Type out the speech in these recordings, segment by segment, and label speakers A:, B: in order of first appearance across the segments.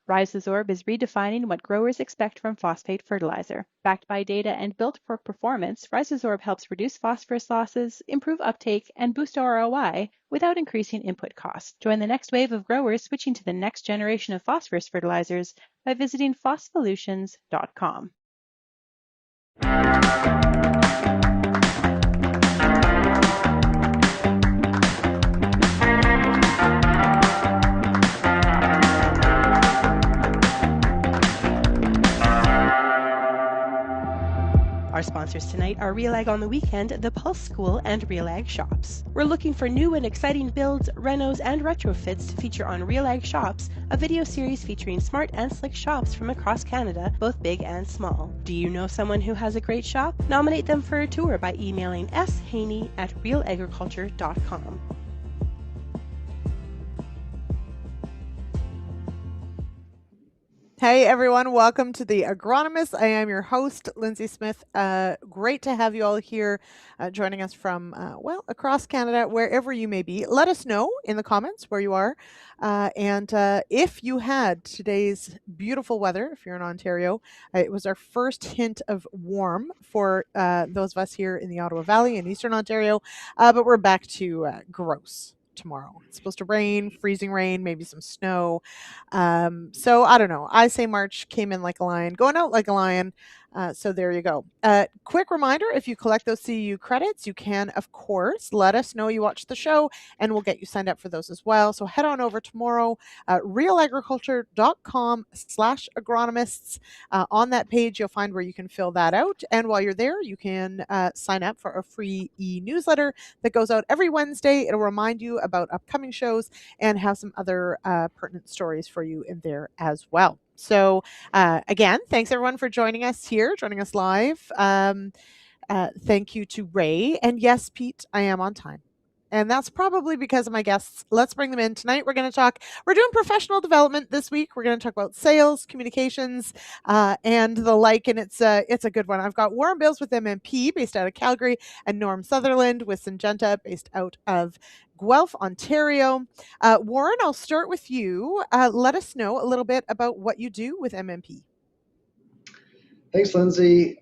A: Rhizosorb is redefining what growers expect from phosphate fertilizer. Backed by data and built for performance, Rhizosorb helps reduce phosphorus losses, improve uptake, and boost ROI without increasing input costs. Join the next wave of growers switching to the next generation of phosphorus fertilizers by visiting phospholutions.com.
B: Our sponsors tonight are RealAg on the Weekend, the Pulse School, and RealAg Shops. We're looking for new and exciting builds, renos, and retrofits to feature on RealAg Shops, a video series featuring smart and slick shops from across Canada, both big and small. Do you know someone who has a great shop? Nominate them for a tour by emailing shaney@realagriculture.com.
C: Hey everyone, welcome to the Agronomists. I am your host, Lyndsey Smith. Great to have you all here joining us from, across Canada, wherever you may be. Let us know in the comments where you are. And if you had today's beautiful weather, if you're in Ontario, it was our first hint of warm for those of us here in the Ottawa Valley in Eastern Ontario, but we're back to gross tomorrow. It's supposed to rain, freezing rain, maybe some snow. So I don't know. I say March came in like a lion, going out like a lion. So there you go. Quick reminder, if you collect those CEU credits, you can, of course, let us know you watched the show and we'll get you signed up for those as well. So head on over tomorrow, realagriculture.com/agronomists. On that page, you'll find where you can fill that out. And while you're there, you can sign up for a free e-newsletter that goes out every Wednesday. It'll remind you about upcoming shows and have some other pertinent stories for you in there as well. So again, thanks everyone for joining us here, joining us live. Thank you to Ray. And yes, Pete, I am on time. And that's probably because of my guests. Let's bring them in. Tonight, we're doing professional development this week. We're going to talk about sales, communications, and the like. And it's a good one. I've got Warren Bills with MMP, based out of Calgary, and Norm Sutherland with Syngenta, based out of Guelph, Ontario. Warren, I'll start with you. Let us know a little bit about what you do with MMP.
D: Thanks, Lyndsey.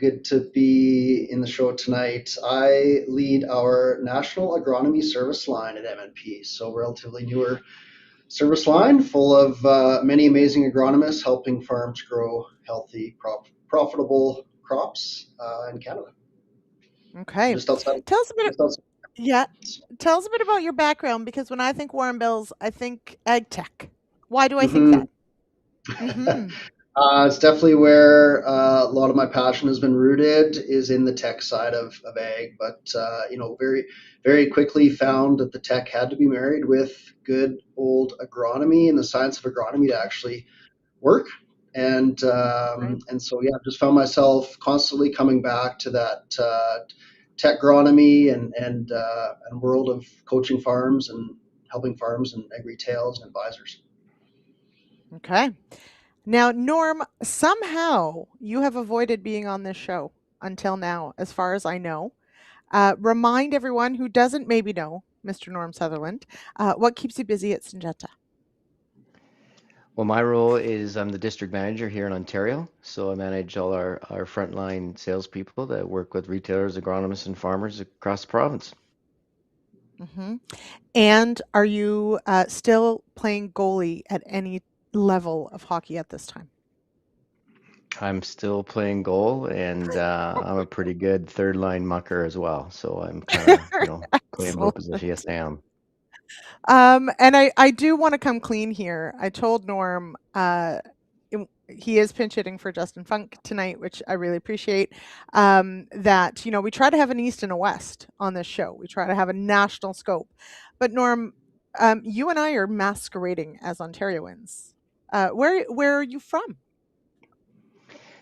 D: Good to be in the show tonight. I lead our national agronomy service line at MNP, so relatively newer service line full of many amazing agronomists helping farms grow healthy, profitable crops in Canada.
C: Okay.
D: Just outside.
C: Tell us a bit. Yeah. Tell us a bit about your background, because when I think Warren Bills, I think ag tech. Why do I think that?
D: It's definitely where a lot of my passion has been rooted, is in the tech side of ag. But, very, very quickly found that the tech had to be married with good old agronomy and the science of agronomy to actually work. And so, yeah, just found myself constantly coming back to that tech agronomy and world of coaching farms and helping farms and ag retails and advisors.
C: Okay. Now, Norm, somehow you have avoided being on this show until now, as far as I know. Remind everyone who doesn't maybe know Mr. Norm Sutherland, what keeps you busy at Syngenta?
E: Well, my role is I'm the district manager here in Ontario, so I manage all our frontline salespeople that work with retailers, agronomists, and farmers across the province.
C: And are you still playing goalie at any level of hockey at this time?
E: I'm still playing goal, and I'm a pretty good third line mucker as well. So I'm kind of, playing both positions. Yes, I am.
C: And I do want to come clean here. I told Norm he is pinch hitting for Justin Funk tonight, which I really appreciate. That, we try to have an East and a West on this show. We try to have a national scope. But Norm, you and I are masquerading as Ontarians. Where are you from?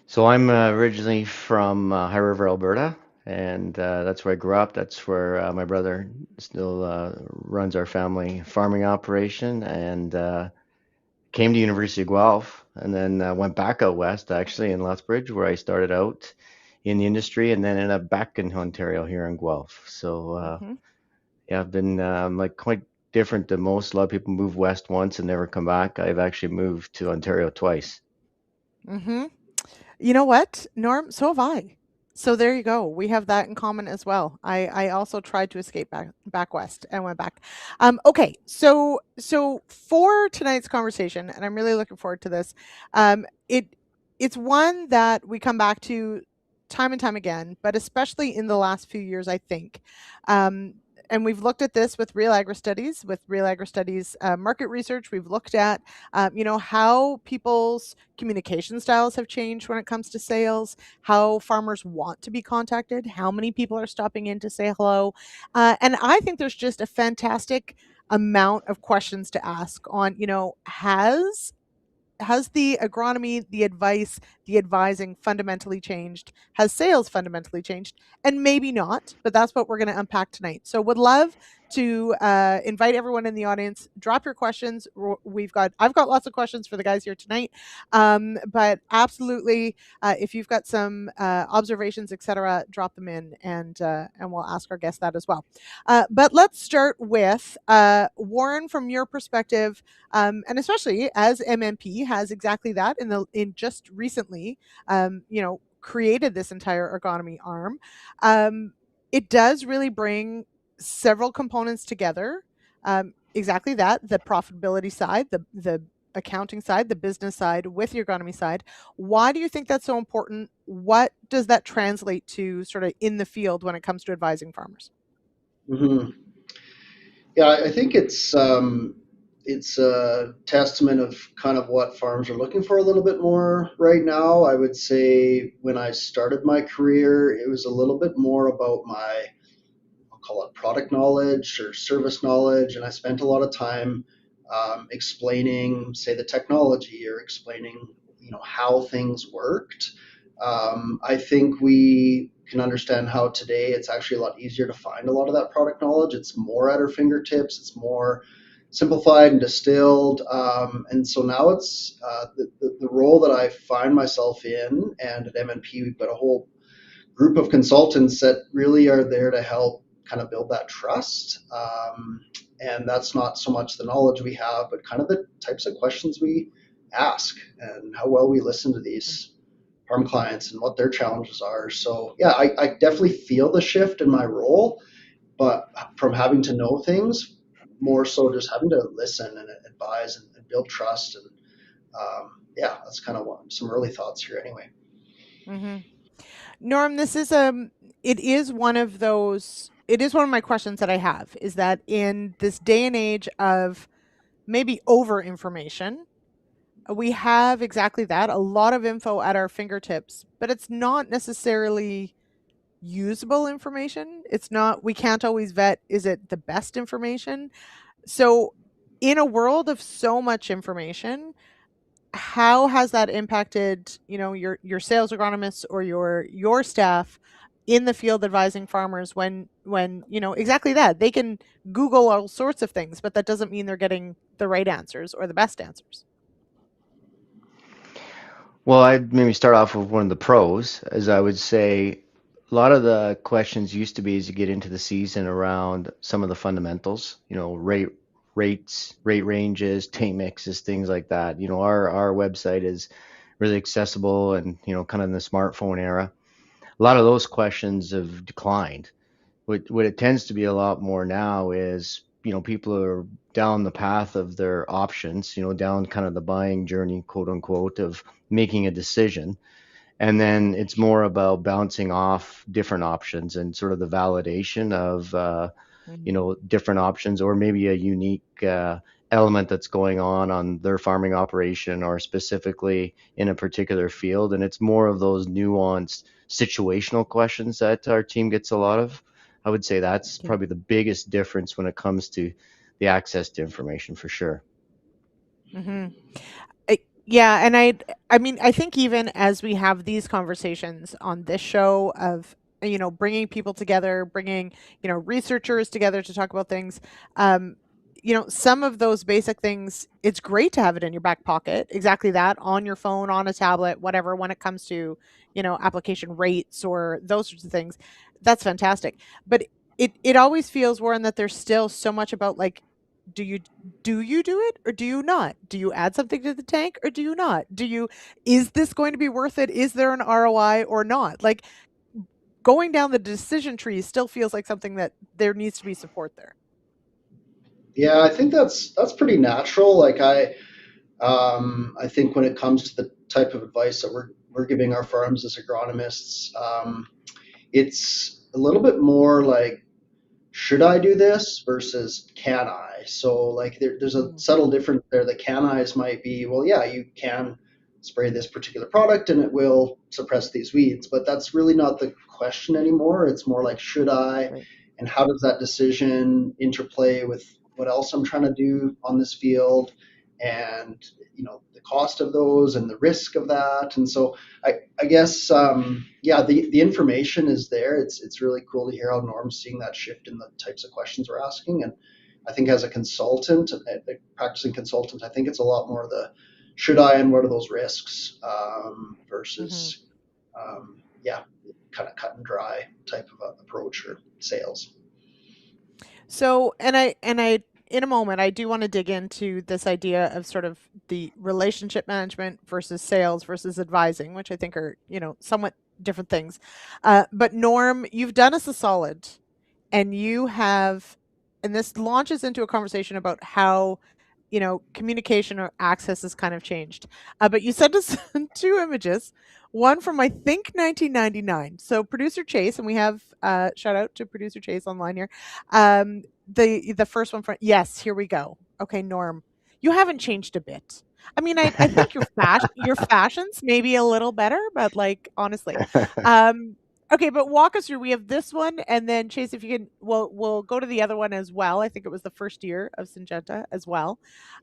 E: So I'm originally from High River, Alberta, and that's where I grew up. That's where my brother still runs our family farming operation, and came to University of Guelph, and then went back out west, actually, in Lethbridge, where I started out in the industry, and then ended up back in Ontario here in Guelph. So yeah, I've been quite different than most. A lot of people move west once and never come back. I've actually moved to Ontario twice.
C: Mm-hmm. You know what, Norm? So have I. So there you go. We have that in common as well. I also tried to escape back west and went back. Okay, so for tonight's conversation, and I'm really looking forward to this. It's one that we come back to time and time again, but especially in the last few years, I think. Um, and we've looked at this with Real Agri Studies, market research. We've looked at, how people's communication styles have changed when it comes to sales, how farmers want to be contacted, how many people are stopping in to say hello. And I think there's just a fantastic amount of questions to ask on, has the agronomy, the advice, the advising fundamentally changed? Has sales fundamentally changed? And maybe not, but that's what we're going to unpack tonight. So would love to invite everyone in the audience, drop your questions. I've got lots of questions for the guys here tonight, but absolutely, if you've got some observations, etc., drop them in, and we'll ask our guests that as well. But let's start with Warren, from your perspective, and especially as MMP has exactly that in just recently, created this entire agronomy arm. It does really bring several components together. Exactly that, the profitability side, the accounting side, the business side with the agronomy side. Why do you think that's so important? What does that translate to sort of in the field when it comes to advising farmers?
D: Mm-hmm. Yeah, I think it's a testament of kind of what farms are looking for a little bit more right now. I would say when I started my career, it was a little bit more about my, I'll call it product knowledge or service knowledge, and I spent a lot of time explaining, say, the technology or explaining, how things worked. I think we can understand how today it's actually a lot easier to find a lot of that product knowledge. It's more at our fingertips. It's more simplified and distilled. And so now it's the role that I find myself in, and at MNP, we've got a whole group of consultants that really are there to help kind of build that trust. And that's not so much the knowledge we have, but kind of the types of questions we ask and how well we listen to these farm clients and what their challenges are. So yeah, I definitely feel the shift in my role, but from having to know things, more so just having to listen and advise and build trust. And yeah, that's kind of some early thoughts here anyway.
C: Mm-hmm. Norm, it is one of my questions that I have, is that in this day and age of maybe over information, we have exactly that, a lot of info at our fingertips, but it's not necessarily usable information. We can't always vet, is it the best information? So in a world of so much information, how has that impacted, your sales agronomists or your staff in the field advising farmers when exactly that, they can Google all sorts of things, but that doesn't mean they're getting the right answers or the best answers?
E: Well, I'd maybe start off with one of the pros, as I would say a lot of the questions used to be as you get into the season around some of the fundamentals, rate ranges, tape mixes, things like that. Our website is really accessible and, kind of in the smartphone era. A lot of those questions have declined. What it tends to be a lot more now is, people are down the path of their options, down kind of the buying journey, quote unquote, of making a decision. And then it's more about bouncing off different options and sort of the validation of, different options, or maybe a unique element that's going on their farming operation or specifically in a particular field. And it's more of those nuanced situational questions that our team gets a lot of. I would say that's
C: Okay.
E: probably the biggest difference when it comes to the access to information, for sure.
C: Mm-hmm. Yeah, and I think even as we have these conversations on this show of, bringing people together, bringing, researchers together to talk about things, some of those basic things, it's great to have it in your back pocket, exactly that, on your phone, on a tablet, whatever, when it comes to, application rates or those sorts of things. That's fantastic. But it always feels, Warren, that there's still so much about, like, do you do it or do you not? Do you add something to the tank or do you not? Is this going to be worth it? Is there an ROI or not? Like, going down the decision tree still feels like something that there needs to be support there.
D: Yeah, I think that's pretty natural. Like I think when it comes to the type of advice that we're giving our farms as agronomists, it's a little bit more like, should I do this versus can I? So like there's a subtle difference there. The can I's might be, well, yeah, you can spray this particular product and it will suppress these weeds, but that's really not the question anymore. It's more like, should I?
C: Right.
D: And how does that decision interplay with what else I'm trying to do on this field? And the cost of those and the risk of that. And so I guess yeah, the information is there. It's really cool to hear how Norm's seeing that shift in the types of questions we're asking. And I think as a consultant, a practicing consultant, I think it's a lot more the should I and what are those risks versus yeah, kind of cut and dry type of approach or sales.
C: So, and I in a moment, I do want to dig into this idea of sort of the relationship management versus sales versus advising, which I think are, somewhat different things. But Norm, you've done us a solid, and and this launches into a conversation about how, communication or access has kind of changed. But you sent us two images, one from, I think, 1999. So producer Chase, and we have shout out to producer Chase online here. The first one from, yes, here we go. Okay, Norm, you haven't changed a bit. I mean, I think your fashions maybe a little better, but like, honestly. Okay, but walk us through. We have this one, and then Chase, if you can, we'll go to the other one as well. I think it was the first year of Syngenta as well.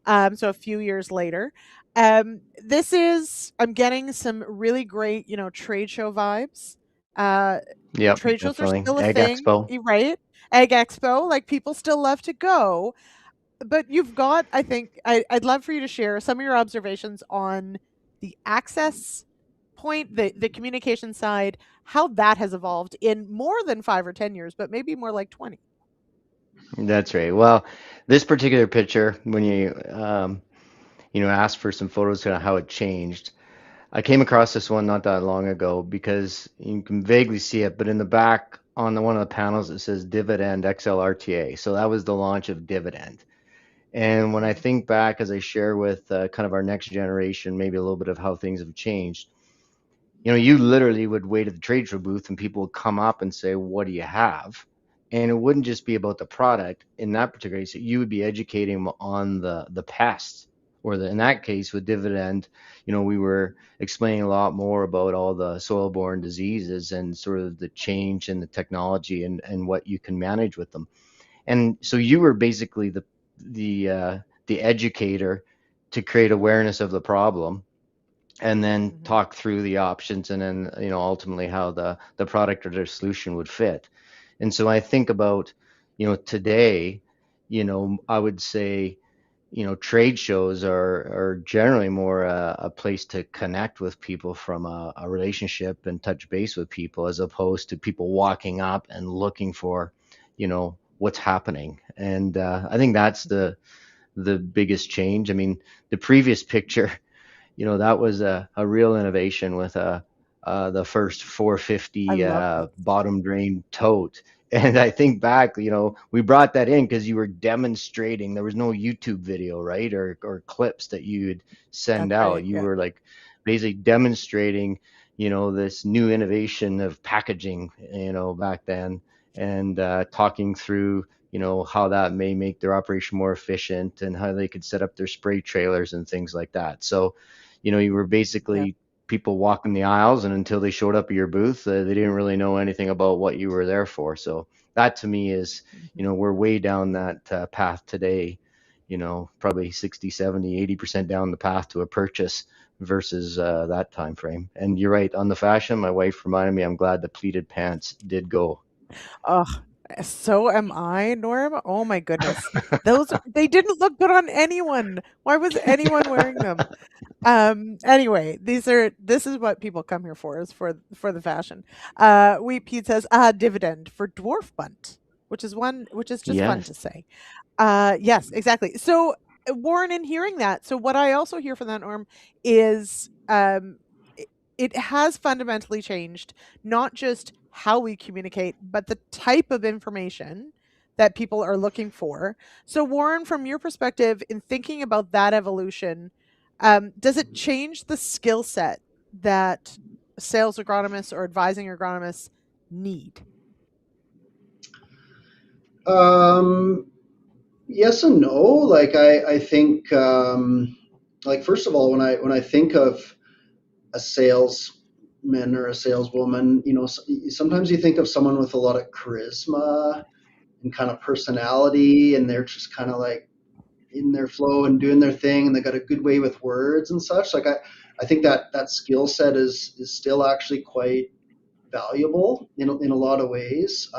C: So a few years later. This is, I'm getting some really great, trade show vibes.
E: Yep,
C: Trade shows are
E: definitely.
C: still a
E: Egg
C: thing,
E: Expo.
C: right? Egg Expo, like, people still love to go. But you've got, I think, I'd love for you to share some of your observations on the access point, the communication side, how that has evolved in more than 5 or 10 years, but maybe more like 20.
E: That's right. Well, this particular picture, when you asked for some photos, kind of how it changed, I came across this one not that long ago because you can vaguely see it, but in the back on one of the panels it says Dividend XLRTA. So that was the launch of Dividend. And when I think back, as I share with kind of our next generation, maybe a little bit of how things have changed, you literally would wait at the trade show booth and people would come up and say, what do you have? And it wouldn't just be about the product in that particular case. You would be educating them on the pests, or in that case with Dividend, we were explaining a lot more about all the soil-borne diseases and sort of the change in the technology and what you can manage with them. And so you were basically the educator to create awareness of the problem, and then talk through the options, and then ultimately how the product or the solution would fit. And so I think about today, I would say trade shows are generally more a place to connect with people from a relationship and touch base with people, as opposed to people walking up and looking for what's happening. And I think that's the biggest change. I mean, the previous picture, that was a real innovation with the first 450 bottom drain tote. And I think back, we brought that in because you were demonstrating. There was no YouTube video, right, or clips that you'd send
C: That's
E: out.
C: right,
E: You
C: yeah.
E: were like basically demonstrating, this new innovation of packaging, back then, and talking through, how that may make their operation more efficient and how they could set up their spray trailers and things like that. So, you were basically people walking the aisles, and until they showed up at your booth, they didn't really know anything about what you were there for. So that to me is, we're way down that path today, probably 60, 70, 80% down the path to a purchase versus that time frame. And you're right on the fashion. My wife reminded me, I'm glad the pleated pants did go.
C: Oh, so am I, Norm. Oh my goodness. They didn't look good on anyone. Why was anyone wearing them? Anyway, this is what people come here for, is for the fashion. Wheat Pete says, Dividend for dwarf bunt, which is just fun
E: Yes.
C: to say. Yes, exactly. So, Warren, in hearing that, so what I also hear from that, Norm, is it has fundamentally changed not just how we communicate, but the type of information that people are looking for. So, Warren, from your perspective, in thinking about that evolution, does it change the skill set that sales agronomists or advising agronomists need?
D: Yes and no. Like I think like first of all, when I think of a salesman or a saleswoman, sometimes you think of someone with a lot of charisma and kind of personality, and they're just kind of like in their flow and doing their thing, and they got a good way with words and such. Like I think that skill set is still actually quite valuable in a lot of ways.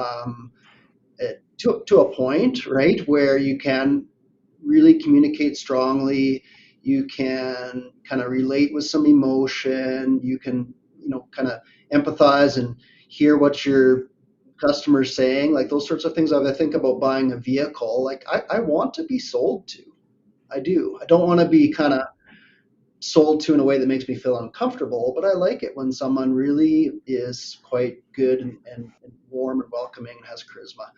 D: To a point, right, where you can really communicate strongly. You can kind of relate with some emotion. You can, kind of empathize and hear what your customer's saying. Like those sorts of things. I think about buying a vehicle. Like I want to be sold to. I do. I don't want to be kind of sold to in a way that makes me feel uncomfortable, but I like it when someone really is quite good and warm and welcoming and has charisma,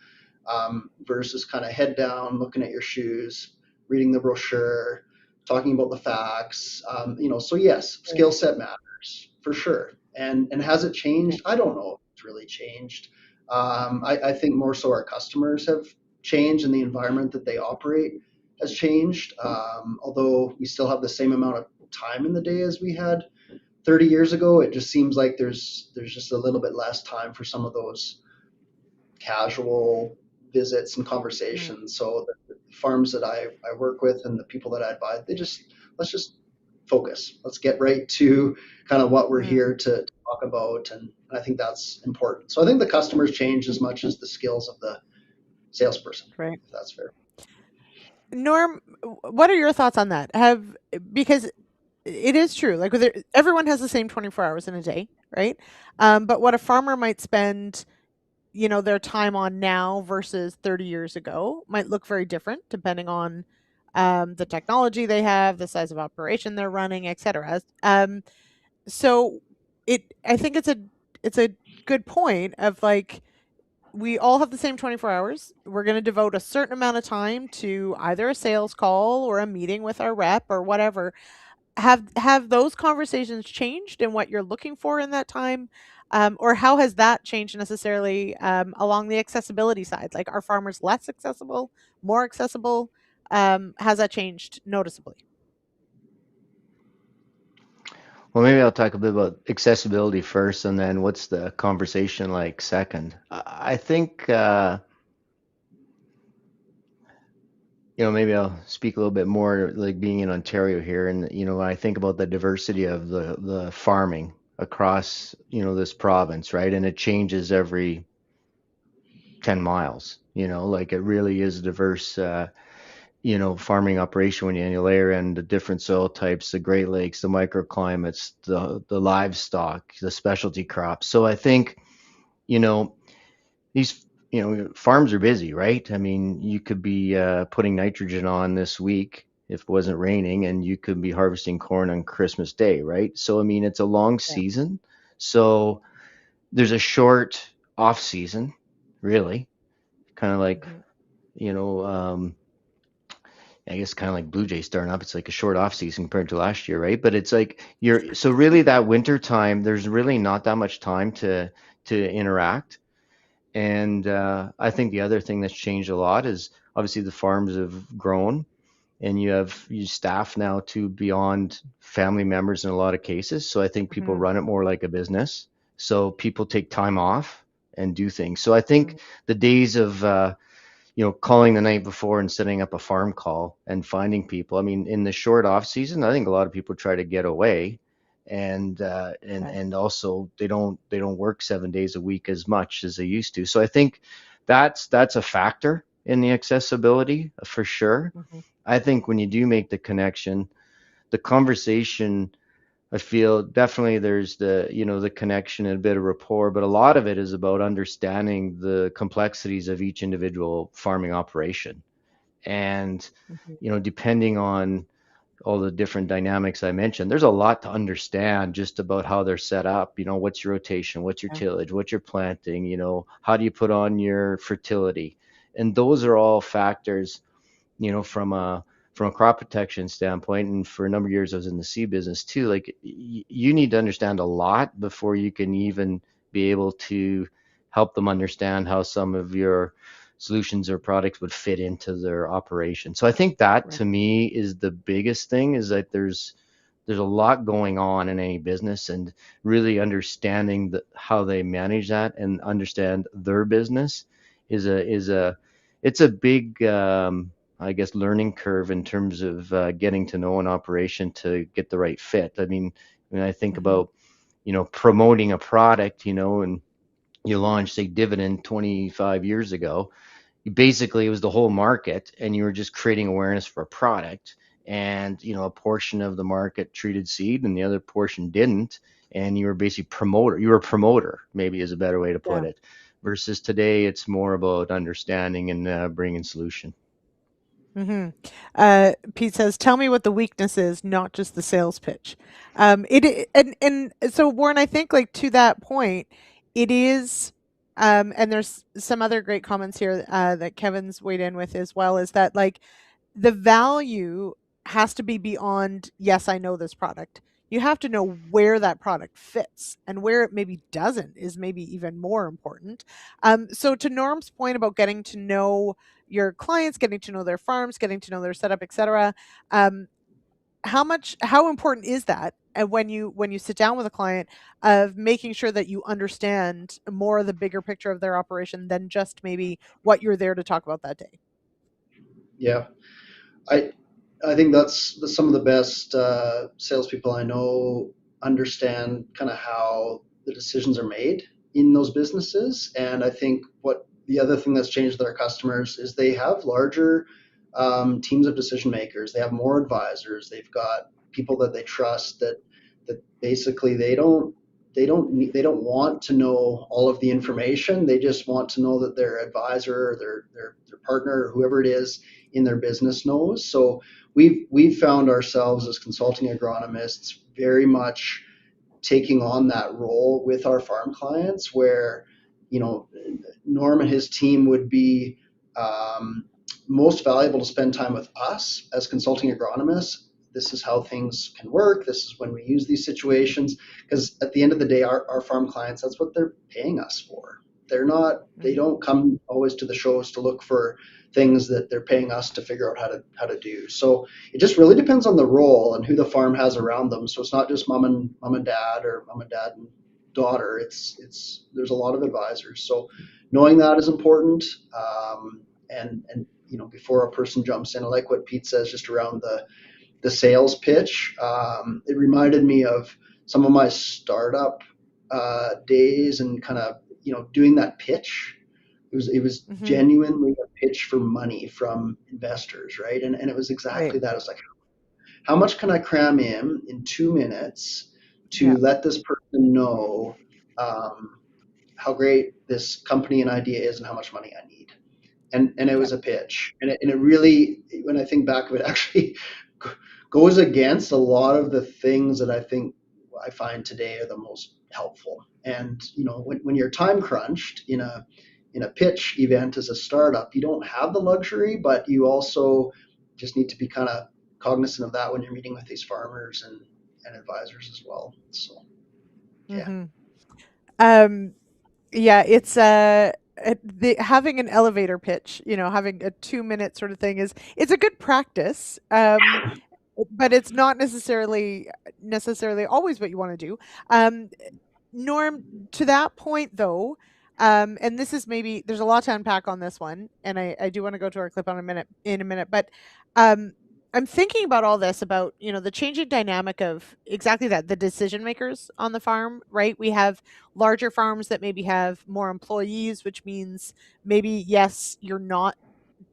D: versus kind of head down, looking at your shoes, reading the brochure, talking about the facts. So yes, skill set matters for sure. And has it changed? I don't know if it's really changed. I think more so our customers have changed and the environment that they operate has changed. Although we still have the same amount of time in the day as we had 30 years ago, it just seems like there's just a little bit less time for some of those casual visits and conversations. So the farms that I work with and the people that I advise, let's just focus. Let's get right to kind of what we're here to talk about, and I think that's important. So I think the customers change as much as the skills of the salesperson.
C: Right.
D: If that's fair.
C: Norm, what are your thoughts on that? Because it is true. Like everyone has the same 24 hours in a day, right? But what a farmer might spend, their time on now versus 30 years ago might look very different depending on the technology they have, the size of operation they're running, etc. So I think it's a good point of like we all have the same 24 hours. We're going to devote a certain amount of time to either a sales call or a meeting with our rep or whatever. Have those conversations changed in what you're looking for in that time? Or how has that changed necessarily along the accessibility side? Like, are farmers less accessible, more accessible? Has that changed noticeably?
E: Well, maybe I'll talk a bit about accessibility first, and then what's the conversation like second. I think, maybe I'll speak a little bit more like being in Ontario here, and when I think about the diversity of the farming across, this province, right? And it changes every 10 miles, like it really is a diverse, farming operation when you layer in the different soil types, the Great Lakes, the microclimates, the livestock, the specialty crops. So I think, you know, these, farms are busy, right? I mean, you could be putting nitrogen on this week if it wasn't raining, and you could be harvesting corn on Christmas Day, right? So, I mean, it's a long
C: Yeah.
E: season. So there's a short off season, really, kind of like,
C: Mhm.
E: you know, I guess kind of like Blue Jays starting up. It's like a short off season compared to last year, right? But it's like so really that winter time, there's really not that much time to interact. And I think the other thing that's changed a lot is obviously the farms have grown, and you have you staff now to beyond family members in a lot of cases. So I think people
C: Mhm.
E: run it more like a business. So people take time off and do things. So I think the days of calling the night before and setting up a farm call and finding people. I mean, in the short off season, I think a lot of people try to get away, and
C: Okay.
E: and also they don't work 7 days a week as much as they used to. So I think that's a factor in the accessibility for sure.
C: Mhm.
E: I think when you do make the connection, the conversation I feel definitely there's the connection and a bit of rapport, but a lot of it is about understanding the complexities of each individual farming operation. And,
C: Mhm.
E: depending on all the different dynamics I mentioned, there's a lot to understand just about how they're set up. What's your rotation? What's your
C: Yeah.
E: tillage? What's your planting? How do you put on your fertility? And those are all factors, from a crop protection standpoint. And for a number of years, I was in the seed business too. Like you need to understand a lot before you can even be able to help them understand how some of your solutions or products would fit into their operation. So I think that
C: Right.
E: to me is the biggest thing, is that there's a lot going on in any business, and really understanding how they manage that and understand their business is a it's a big I guess learning curve in terms of getting to know an operation to get the right fit. I mean, when I think
C: Mhm.
E: about promoting a product, and you launched, say, Dividend 25 years ago, basically it was the whole market, and you were just creating awareness for a product. And a portion of the market treated seed and the other portion didn't, and you were a promoter, maybe is a better way to put
C: Yeah.
E: it, versus today it's more about understanding and bringing solution.
C: Mhm. Pete says, "Tell me what the weakness is, not just the sales pitch." And so Warren, I think like to that point, it is, and there's some other great comments here that Kevin's weighed in with as well. Is that like the value has to be beyond, yes, I know this product. You have to know where that product fits, and where it maybe doesn't is maybe even more important. So to Norm's point about getting to know your clients, getting to know their farms, getting to know their setup, etc. Um, how important is that? And when you sit down with a client, of making sure that you understand more of the bigger picture of their operation than just maybe what you're there to talk about that day.
D: Yeah, I I think that's some of the best salespeople I know understand kind of how the decisions are made in those businesses. And I think what the other thing that's changed with our customers is they have larger teams of decision makers. They have more advisors. They've got people that they trust, that basically they don't want to know all of the information. They just want to know that their advisor or their partner or whoever it is in their business knows. So we've found ourselves as consulting agronomists very much taking on that role with our farm clients, where you know Norm and his team would be um, most valuable to spend time with us as consulting agronomists. This is how things can work. This is when we use these situations. Because at the end of the day, our farm clients, that's what they're paying us for. They
C: Mhm.
D: don't come always to the shows to look for things that they're paying us to figure out how to do. So it just really depends on the role and who the farm has around them. So it's not just mom and dad, or mom and dad and daughter. It's there's a lot of advisors. So knowing that is important. And before a person jumps in, I like what Pete says just around the sales pitch. It reminded me of some of my startup days, and kind of doing that pitch. It was
C: Mhm.
D: genuinely a pitch for money from investors, right? And it was
C: Right.
D: exactly that. It was like, how much can I cram in 2 minutes
C: Yeah.
D: to let this person know um, how great this company and idea is and how much money I need? And it
C: Yeah.
D: was a pitch, and it really, when I think back of it, actually goes against a lot of the things that I think I find today are the most helpful. And when you're time crunched in a pitch event as a startup, you don't have the luxury, but you also just need to be kind of cognizant of that when you're meeting with these farmers and advisors as well. So yeah.
C: Mhm. Um, yeah, it's having an elevator pitch, having a 2-minute sort of thing, it's a good practice. But it's not necessarily always what you want to do. Um, Norm, to that point though, and this is maybe there's a lot to unpack on this one, and I do want to go to our clip in a minute, but um, I'm thinking about all this about the changing dynamic of exactly that, the decision makers on the farm, right? We have larger farms that maybe have more employees, which means maybe yes, you're not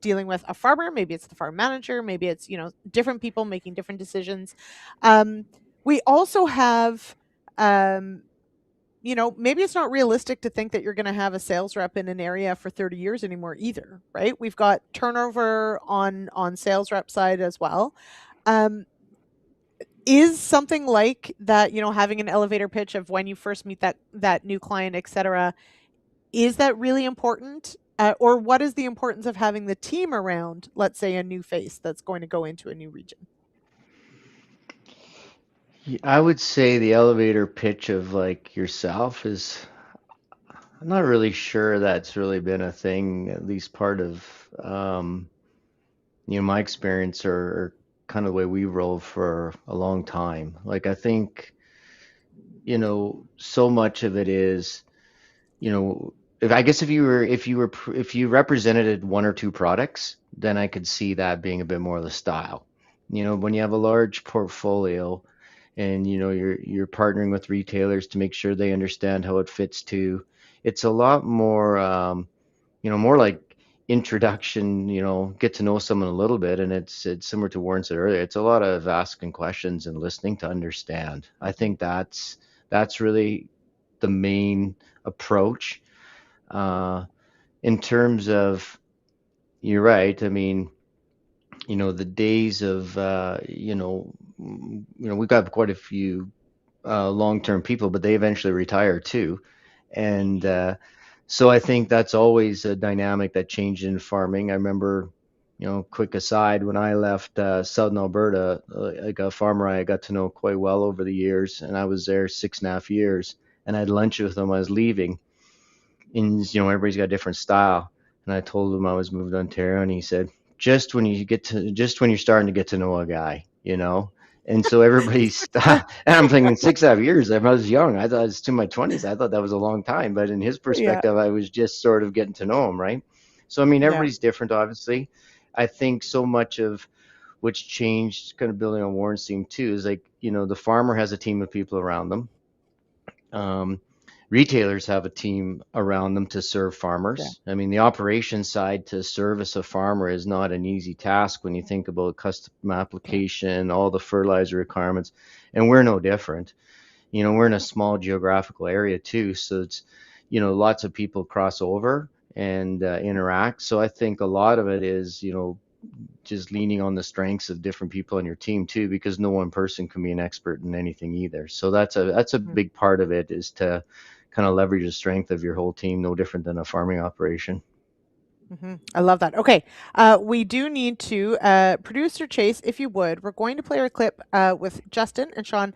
C: dealing with a farmer, maybe it's the farm manager, maybe it's different people making different decisions. Um, We also have, maybe it's not realistic to think that you're going to have a sales rep in an area for 30 years anymore either, right? We've got turnover on sales rep side as well. Is something like that, having an elevator pitch of when you first meet that new client, etc., is that really important? Or what is the importance of having the team around, let's say, a new face that's going to go into a new region?
E: I would say the elevator pitch of like yourself is, I'm not really sure that's really been a thing, at least part of my experience or kind of the way we roll for a long time. Like I think, so much of it is, if I guess if you represented one or two products, then I could see that being a bit more of the style. When you have a large portfolio and you're partnering with retailers to make sure they understand how it fits too, it's a lot more more like introduction, get to know someone a little bit, and it's similar to Warren said earlier. It's a lot of asking questions and listening to understand. I think that's really the main approach. In terms of, you're right. I mean, the days of we've got quite a few long-term people, but they eventually retire too, and so I think that's always a dynamic that changed in farming. I remember, quick aside, when I left Southern Alberta, like a farmer I got to know quite well over the years, and I was there 6.5 years, and I had lunch with him. I was leaving, and everybody's got a different style. And I told him I was moving to Ontario, and he said, just when you're starting to get to know a guy, And so everybody stopped. And I'm thinking 6.5 years. I was young. I thought it was to my 20s. I thought that was a long time. But in his
C: Yeah.
E: perspective, I was just sort of getting to know him, right? So, I mean,
C: Yeah.
E: everybody's different, obviously. I think so much of what's changed, kind of building on Warren's theme too, is like, the farmer has a team of people around them. Retailers have a team around them to serve farmers. I mean, the operations side to service a farmer is not an easy task when you think about custom application, all the fertilizer requirements, and we're no different. We're in a small geographical area too, so it's, lots of people cross over and interact. So I think a lot of it is, just leaning on the strengths of different people on your team too, because no one person can be an expert in anything either. So that's a big part of it, is to kind of leverage the strength of your whole team, no different than a farming operation.
C: I love that. Okay, we do need to, producer Chase, if you would, we're going to play our clip with Justin and Sean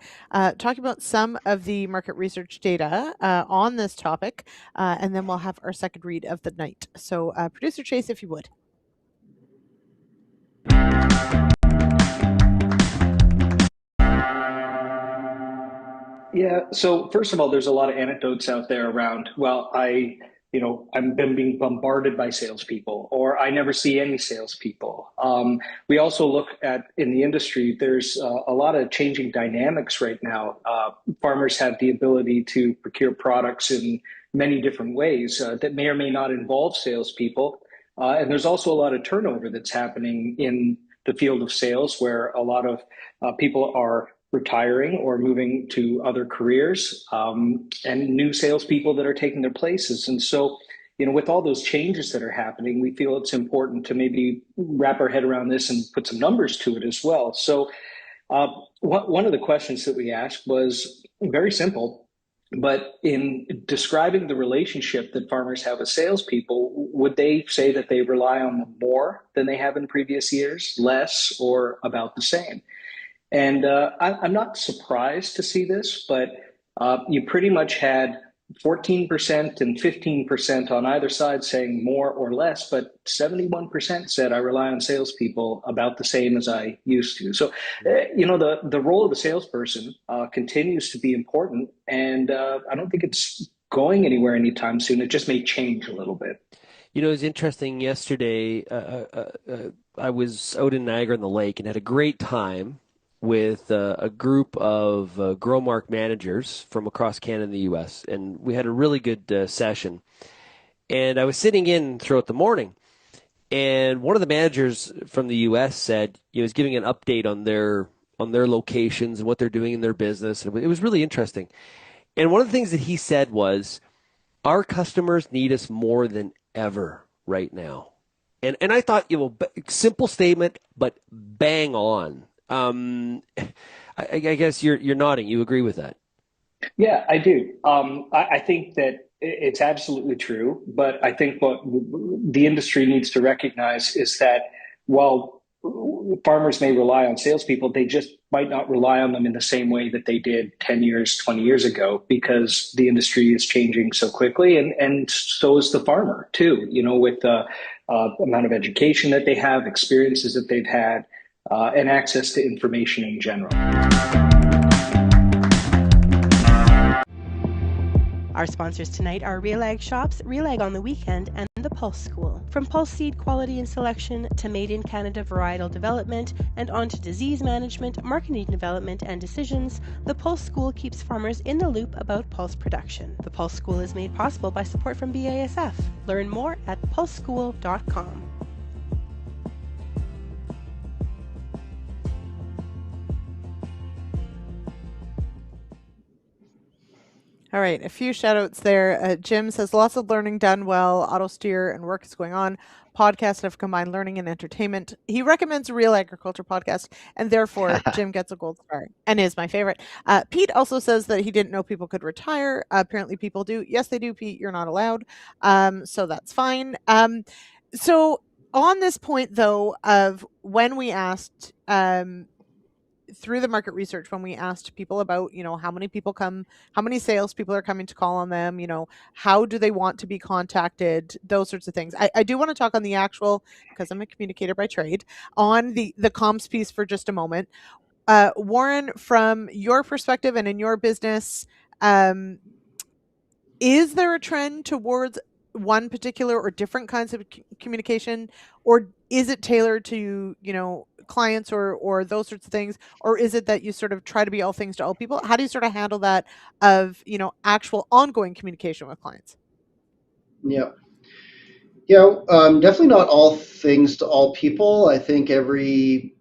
C: talking about some of the market research data on this topic, and then we'll have our second read of the night. So producer Chase, if you would.
F: Yeah. So first of all, there's a lot of anecdotes out there around, well, I'm been being bombarded by salespeople, or I never see any salespeople. We also look at in the industry, there's a lot of changing dynamics right now. Farmers have the ability to procure products in many different ways that may or may not involve salespeople. And there's also a lot of turnover that's happening in the field of sales, where a lot of people are retiring or moving to other careers, and new salespeople that are taking their places. And so, with all those changes that are happening, we feel it's important to maybe wrap our head around this and put some numbers to it as well. So, one of the questions that we asked was very simple. But in describing the relationship that farmers have with salespeople, would they say that they rely on them more than they have in previous years, less, or about the same? And I'm not surprised to see this, but you pretty much had 14% and 15% on either side saying more or less, but 71% said I rely on salespeople about the same as I used to. So, the role of the salesperson continues to be important, and I don't think it's going anywhere anytime soon. It just may change a little bit.
G: It was interesting yesterday. I was out in Niagara on the Lake and had a great time with a group of Growmark managers from across Canada and the U.S., and we had a really good session. And I was sitting in throughout the morning, and one of the managers from the U.S. said he was giving an update on their on their locations and what they're doing in their business. And it was really interesting. And one of the things that he said was, our customers need us more than ever right now. And I thought, simple statement, but bang on. I guess you're nodding. You agree with that?
F: Yeah, I do. I think that it's absolutely true, but I think what the industry needs to recognize is that while farmers may rely on salespeople, they just might not rely on them in the same way that they did 10 years, 20 years ago, because the industry is changing so quickly, and so is the farmer too, with the amount of education that they have, experiences that they've had, and access to information in general.
B: Our sponsors tonight are RealAg Shops, RealAg on the Weekend, and the Pulse School. From pulse seed quality and selection to made in Canada varietal development and on to disease management, marketing development, and decisions, the Pulse School keeps farmers in the loop about pulse production. The Pulse School is made possible by support from BASF. Learn more at pulseschool.com.
C: All right, a few shout outs there. Jim says lots of learning done well, auto steer and work is going on. Podcasts have combined learning and entertainment. He recommends a Real Agriculture podcast, and therefore Jim gets a gold star and is my favorite. Pete also says that he didn't know people could retire. Apparently people do. Yes, they do, Pete. You're not allowed. So that's fine. So on this point, though, of when we asked through the market research, when we asked people about, how many people come, how many salespeople are coming to call on them, how do they want to be contacted, those sorts of things. I do want to talk on the actual, because I'm a communicator by trade, on the comms piece for just a moment. Warren, from your perspective and in your business, is there a trend towards one particular or different kinds of communication, or is it tailored to, clients or those sorts of things, or is it that you sort of try to be all things to all people? How do you sort of handle that of, actual ongoing communication with clients?
D: Yeah. Definitely not all things to all people. I think every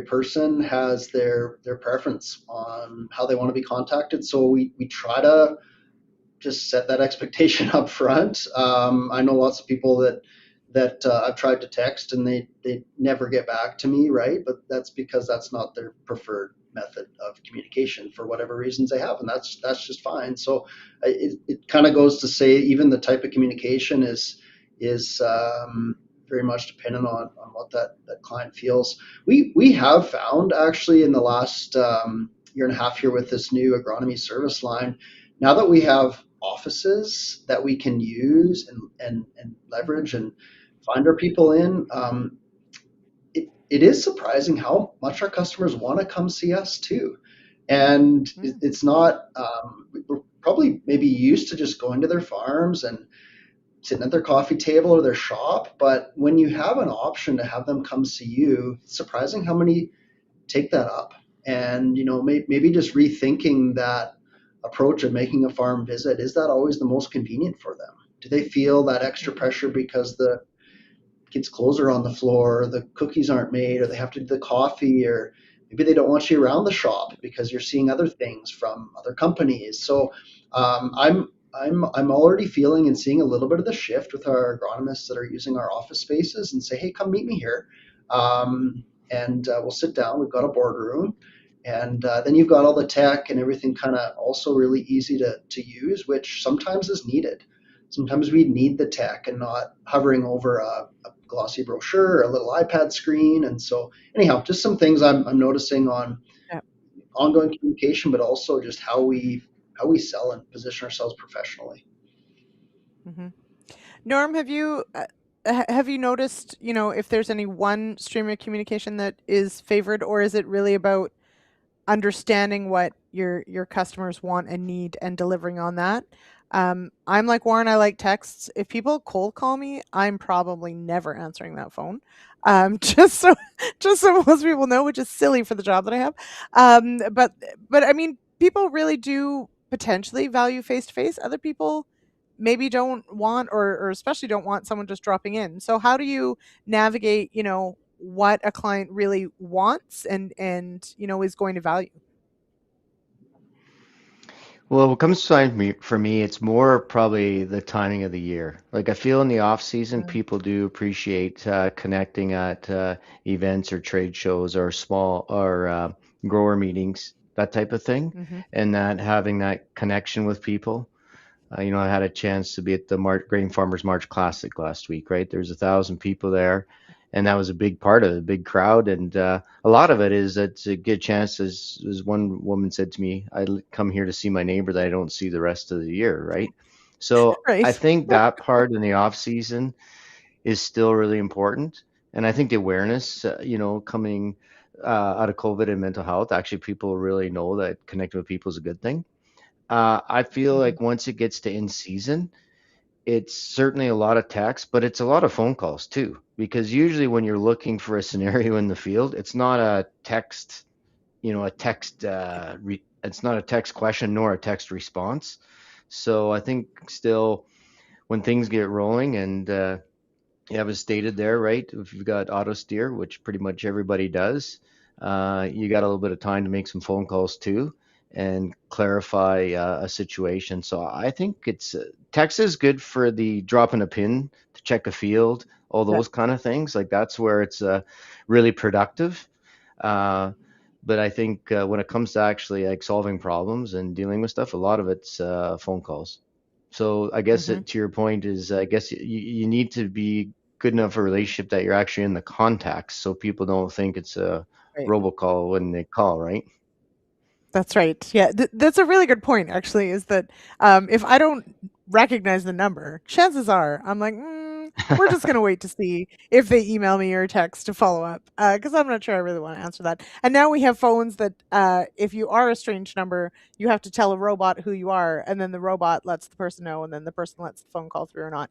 D: person has their preference on how they want to be contacted. So we try to just set that expectation up front. I know lots of people that I've tried to text and they never get back to me, right? But that's because that's not their preferred method of communication for whatever reasons they have, and that's just fine. So it kind of goes to say even the type of communication is very much dependent on what that client feels. We have found actually in the last year and a half here with this new agronomy service line, now that we have offices that we can use and leverage and find our people in, it is surprising how much our customers want to come see us too. And it's not, we're probably maybe used to just going to their farms and sitting at their coffee table or their shop, but when you have an option to have them come see you, it's surprising how many take that up. And maybe just rethinking that approach of making a farm visit, is that always the most convenient for them? Do they feel that extra pressure because the kids' clothes are on the floor, the cookies aren't made, or they have to do the coffee, or maybe they don't want you around the shop because you're seeing other things from other companies? So I'm already feeling and seeing a little bit of the shift with our agronomists that are using our office spaces and say, hey, come meet me here. And we'll sit down. We've got a boardroom. And then you've got all the tech and everything kind of also really easy to use, which sometimes is needed. Sometimes we need the tech and not hovering over a glossy brochure or a little iPad screen. And so anyhow, just some things I'm noticing on ongoing communication, but also just how we sell and position ourselves professionally.
C: Mm-hmm. Norm, have you noticed, if there's any one stream of communication that is favored, or is it really about understanding what your customers want and need and delivering on that? I'm like Warren, I like texts. If people cold call me, I'm probably never answering that phone. Just so most people know, which is silly for the job that I have. But I mean, people really do potentially value face to face. Other people maybe don't want, or especially don't want someone just dropping in. So how do you navigate, what a client really wants and is going to value?
E: Well, what comes to mind for me, it's more probably the timing of the year. Like I feel in the off season, people do appreciate connecting at events or trade shows or small or grower meetings, that type of thing,
C: Mm-hmm.
E: and that having that connection with people. I had a chance to be at the Grain Farmers March Classic last week, right? There's 1,000 people there, and that was a big part of it, a big crowd. And a lot of it is it's a good chance, as one woman said to me, come here to see my neighbor that I don't see the rest of the year, right? So I
C: Right.
E: think that part in the off season is still really important. And I think the awareness, coming out of COVID and mental health, actually people really know that connecting with people is a good thing. I feel
C: Mm-hmm.
E: like once it gets to in season, it's certainly a lot of text, but it's a lot of phone calls too. Because usually when you're looking for a scenario in the field, it's not a text, it's not a text question nor a text response. So I think still when things get rolling and you have it stated there, right? If you've got auto steer, which pretty much everybody does, you got a little bit of time to make some phone calls too and clarify a situation. So I think it's text is good for the dropping a pin to check a field, all
C: Yeah.
E: those kind of things. Like that's where it's really productive. Uh, but I think when it comes to actually like solving problems and dealing with stuff, a lot of it's phone calls. So I guess
C: Mm-hmm.
E: to your point is, I guess you need to be good enough a relationship that you're actually in the contacts, so people don't think it's a
C: Right.
E: robocall when they call, right?
C: That's right. Yeah, that's a really good point. Actually, is that if I don't recognize the number, chances are I'm like, we're just gonna wait to see if they email me or text to follow up because I'm not sure I really want to answer that. And now we have phones that if you are a strange number, you have to tell a robot who you are, and then the robot lets the person know, and then the person lets the phone call through or not.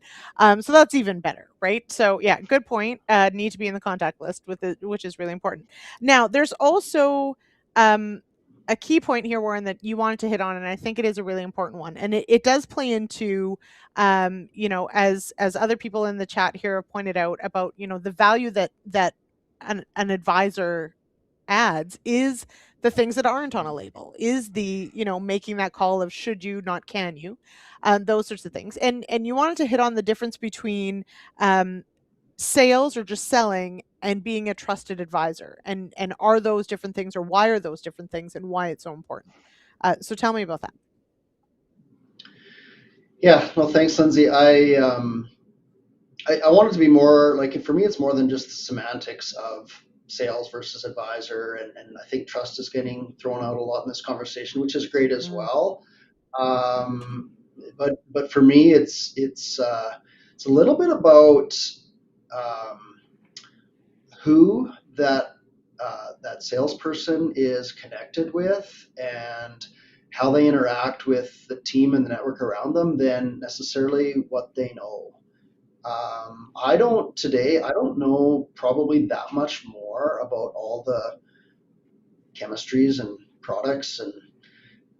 C: So that's even better, right? So yeah, good point. Need to be in the contact list with it, which is really important. Now, there's also um, a key point here, Warren, that you wanted to hit on, and I think it is a really important one, and it does play into, as other people in the chat here have pointed out about, the value that an advisor adds is the things that aren't on a label, is the making that call of should you, not can you, those sorts of things, and you wanted to hit on the difference between um, sales or just selling and being a trusted advisor, and are those different things, or why are those different things, and why it's so important? So tell me about that.
D: Yeah, no, thanks, Lindsay. I want it to be more like, for me, it's more than just the semantics of sales versus advisor, and I think trust is getting thrown out a lot in this conversation, which is great as
C: Mm,
D: well. Um, but for me, it's a little bit about um, who that salesperson is connected with and how they interact with the team and the network around them than necessarily what they know. I don't know probably that much more about all the chemistries and products and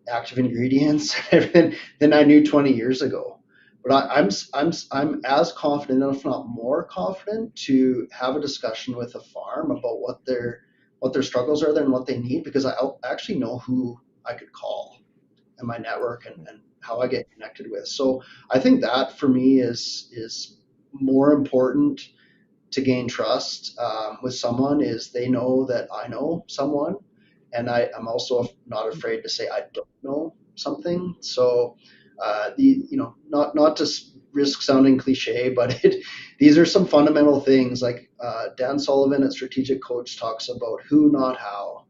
D: active ingredients and everything than I knew 20 years ago. But I'm as confident, if not more confident, to have a discussion with a farm about what their struggles are there and what they need, because I actually know who I could call in my network and how I get connected with. So I think that for me is more important to gain trust with someone, is they know that I know someone, and I'm also not afraid to say I don't know something. So not to risk sounding cliche, but these are some fundamental things. Like Dan Sullivan at Strategic Coach talks about who, not how.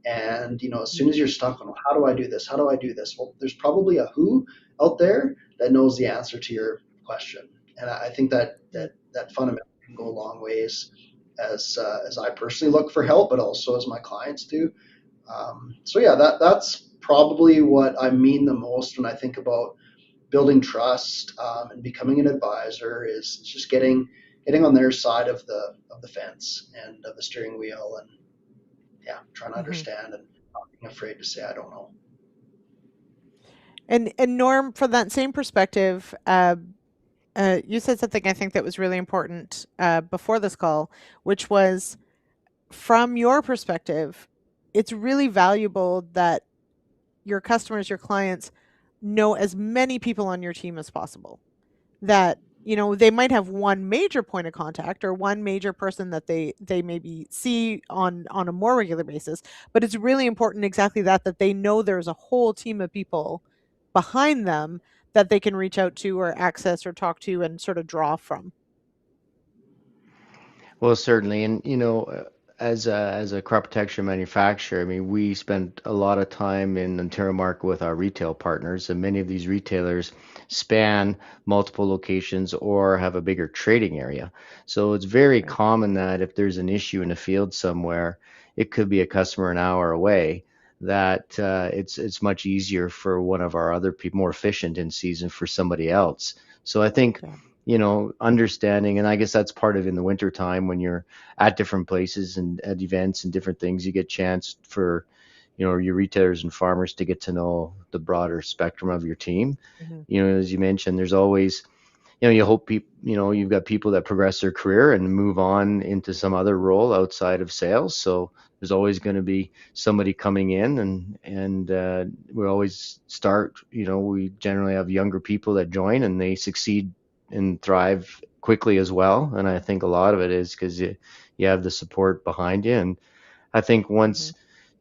D: And as soon as you're stuck on, well, how do I do this? How do I do this? Well, there's probably a who out there that knows the answer to your question, and I think that fundamentally can go a long ways as I personally look for help, but also as my clients do. So yeah, that's probably what I mean the most when I think about building trust and becoming an advisor, is just getting on their side of the fence and of the steering wheel, and yeah, trying to
C: mhm.
D: understand and not being afraid to say I don't know.
C: And Norm, from that same perspective, you said something I think that was really important before this call, which was from your perspective, it's really valuable that your customers, your clients, know as many people on your team as possible. That, they might have one major point of contact or one major person that they maybe see on a more regular basis, but it's really important exactly that they know there's a whole team of people behind them that they can reach out to or access or talk to and sort of draw from.
E: Well, certainly, and as a crop protection manufacturer, I mean, we spend a lot of time in Ontario market with our retail partners, and many of these retailers span multiple locations or have a bigger trading area. So it's very
C: Right.
E: common that if there's an issue in the field somewhere, it could be a customer an hour away. That it's much easier for one of our other people, more efficient in season for somebody else. So I think
C: Yeah.
E: understanding, and I guess that's part of in the winter time when you're at different places and at events and different things, you get chance for, your retailers and farmers to get to know the broader spectrum of your team.
C: Hmm.
E: As you mentioned, there's always, you hope people, you've got people that progress their career and move on into some other role outside of sales. So there's always going to be somebody coming in, and we always start. We generally have younger people that join and they succeed and thrive quickly as well. And I think a lot of it is because you have the support behind you. And I think
C: Hmm.
E: once,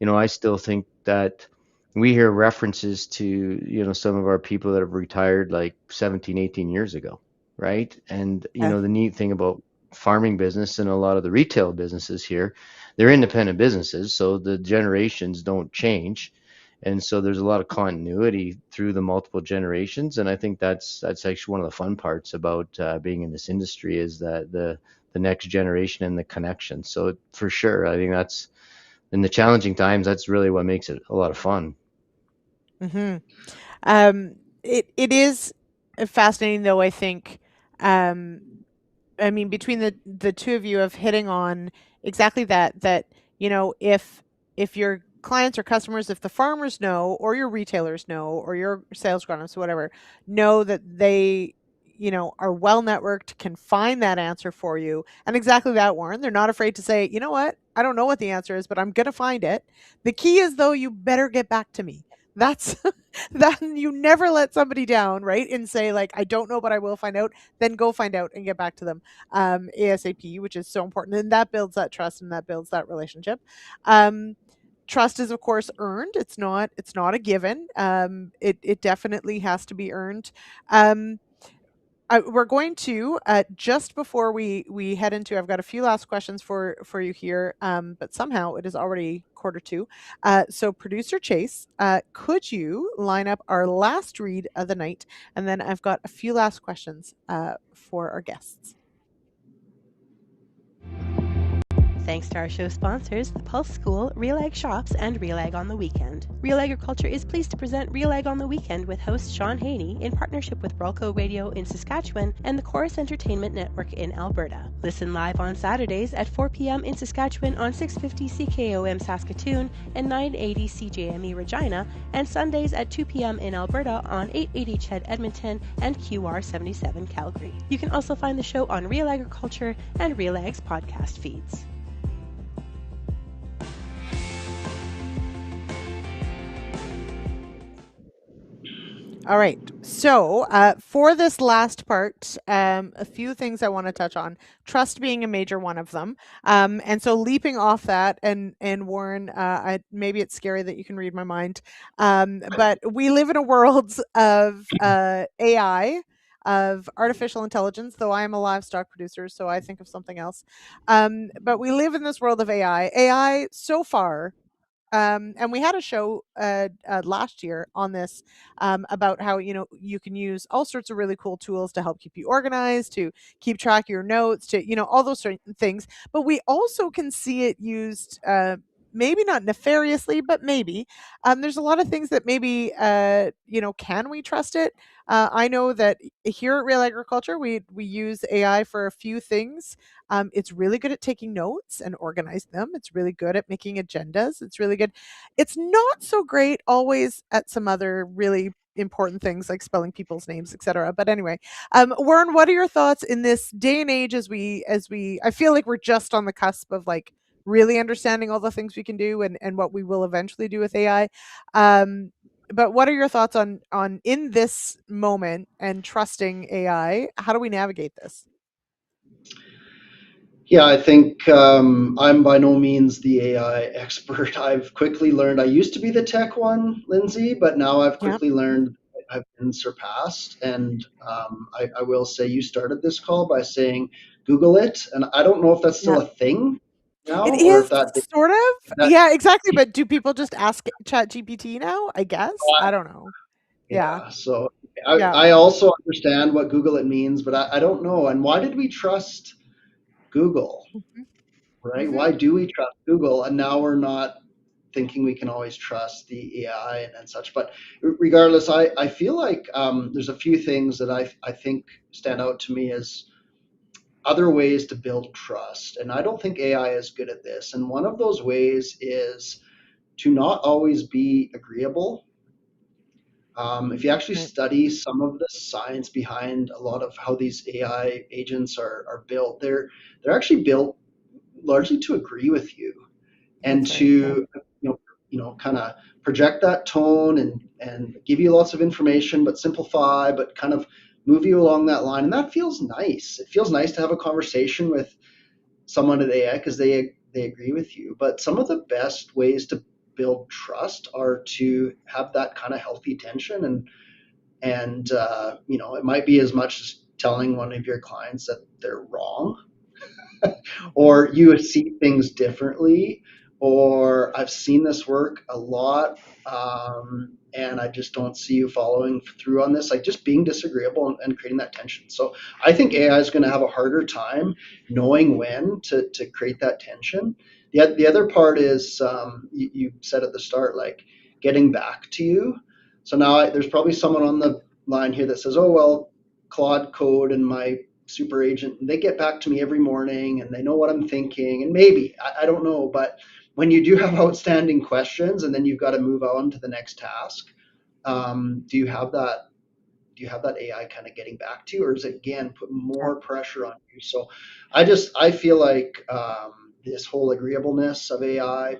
E: I still think that we hear references to, some of our people that have retired like 17, 18 years ago, right? And,
C: Yeah.
E: the neat thing about farming business and a lot of the retail businesses here, they're independent businesses, so the generations don't change. And so there's a lot of continuity through the multiple generations, and I think that's actually one of the fun parts about being in this industry is that the next generation and the connection. So for sure, I think that's in the challenging times, that's really what makes it a lot of fun.
C: Hmm. It is fascinating, though. I think, um, I mean, between the two of you of hitting on exactly that if your clients or customers, if the farmers know, or your retailers know, or your sales agronomists, whatever, know that they are well networked, can find that answer for you, and exactly that, Warren, they're not afraid to say, you know what, I don't know what the answer is, but I'm gonna find it. The key is, though, you better get back to me. That's that you never let somebody down, right? And say, like, I don't know, but I will find out. Then go find out and get back to them ASAP, which is so important. And that builds that trust and that builds that relationship. Um, Trust is, of course, earned. It's not a given. It definitely has to be earned. Um, we're going to just before we head into. I've got a few last questions for you here, but somehow it is already quarter two. So, producer Chase, could you line up our last read of the night, and then I've got a few last questions for our guests.
B: Thanks to our show sponsors, the Pulse School, RealAg Shops, and RealAg on the Weekend. Real Agriculture is pleased to present RealAg on the Weekend with host Sean Haney in partnership with Rolco Radio in Saskatchewan and the Chorus Entertainment Network in Alberta. Listen live on Saturdays at 4 p.m. in Saskatchewan on 650 CKOM Saskatoon and 980 CJME Regina, and Sundays at 2 p.m. in Alberta on 880 CHED Edmonton and QR77 Calgary. You can also find the show on Real Agriculture and RealAg's podcast feeds.
C: All right. So, for this last part, a few things I want to touch on. Trust being a major one of them. And so, leaping off that, and Warren, maybe it's scary that you can read my mind, but we live in a world of AI, of artificial intelligence. Though I am a livestock producer, so I think of something else. But we live in this world of AI. AI so far, and we had a show last year on this, about how you can use all sorts of really cool tools to help keep you organized, to keep track of your notes, to all those certain things. But we also can see it used. Maybe not nefariously, but maybe there's a lot of things that maybe can we trust it? I know that here at Real Agriculture, we use AI for a few things. It's really good at taking notes and organizing them. It's really good at making agendas. It's really good. It's not so great always at some other really important things like spelling people's names, etc. But anyway, Warren, what are your thoughts in this day and age as we I feel like we're just on the cusp of like really understanding all the things we can do and what we will eventually do with AI. But what are your thoughts on in this moment and trusting AI? How do we navigate this?
D: Yeah, I think I'm by no means the AI expert. I've quickly learned, I used to be the tech one, Lyndsey, but now I've
C: Yeah.
D: quickly learned I've been surpassed. And I will say you started this call by saying Google it. And I don't know if that's
C: Yeah.
D: still a thing now
C: It
D: or if
C: is
D: that,
C: sort of.
D: that
C: Yeah, exactly. But do people just ask ChatGPT now? I guess. I don't know. Yeah.
D: yeah. So
C: Yeah.
D: I also understand what Google it means, but I don't know. And why did we trust Google,
C: Mhm.
D: right?
C: Mhm.
D: Why do we trust Google? And now we're not thinking we can always trust the AI and such. But regardless, I feel like there's a few things that I think stand out to me as other ways to build trust. And I don't think AI is good at this. And one of those ways is to not always be agreeable. If you actually
C: Right.
D: study some of the science behind a lot of how these AI agents are built, they're actually built largely to agree with you and
C: That's right. Yeah.
D: to kind of project that tone and give you lots of information but simplify but kind of move you along that line, and that feels nice. It feels nice to have a conversation with someone at AI because they agree with you. But some of the best ways to build trust are to have that kind of healthy tension, and it might be as much as telling one of your clients that they're wrong,
C: Mhm.
D: or you see things differently, or I've seen this work a lot, and I just don't see you following through on this, like just being disagreeable and creating that tension. So I think AI is going to have a harder time knowing when to create that tension. The other part is you said at the start, like getting back to you. So now there's probably someone on the line here that says, oh, well, Claude Code and my super agent, they get back to me every morning and they know what I'm thinking. And maybe, I don't know, but when you do have outstanding questions and then you've got to move on to the next task, do you have that? Do you have that AI kind of getting back to you, or is it again put
C: Yeah.
D: more pressure on you? So I feel like this whole agreeableness of AI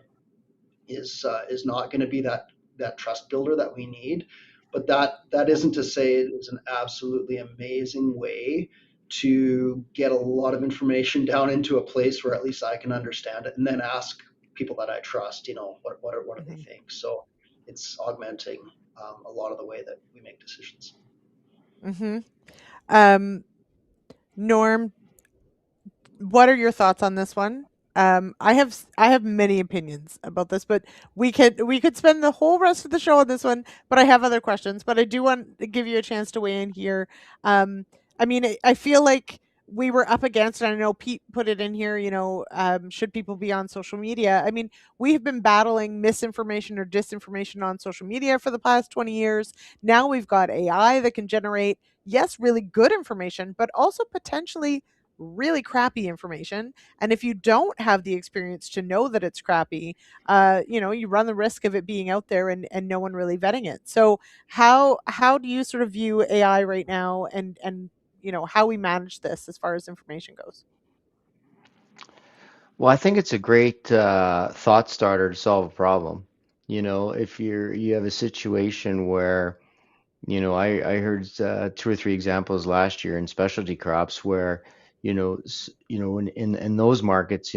D: is not going to be that trust builder that we need. But that
C: Yeah.
D: isn't to say it is an absolutely amazing way to get a lot of information down into a place where at least I can understand it, and then ask people that I trust, what do they
C: Mhm.
D: think? So it's augmenting a lot of the way that we make decisions.
C: Mhm. Um, Norm, what are your thoughts on this one? I have many opinions about this, but we could spend the whole rest of the show on this one. But I have other questions. But I do want to give you a chance to weigh in here. I mean, I feel like we were up against, and I know Pete put it in here. Should people be on social media? I mean, we have been battling misinformation or disinformation on social media for the past 20 years. Now we've got AI that can generate, yes, really good information, but also potentially really crappy information. And if you don't have the experience to know that it's crappy, you run the risk of it being out there and no one really vetting it. So how do you sort of view AI right now, and how we manage this as far as information goes?
E: Well, I think it's a great thought starter to solve a problem. If you have a situation where, I heard two or three examples last year in specialty crops where, in those markets,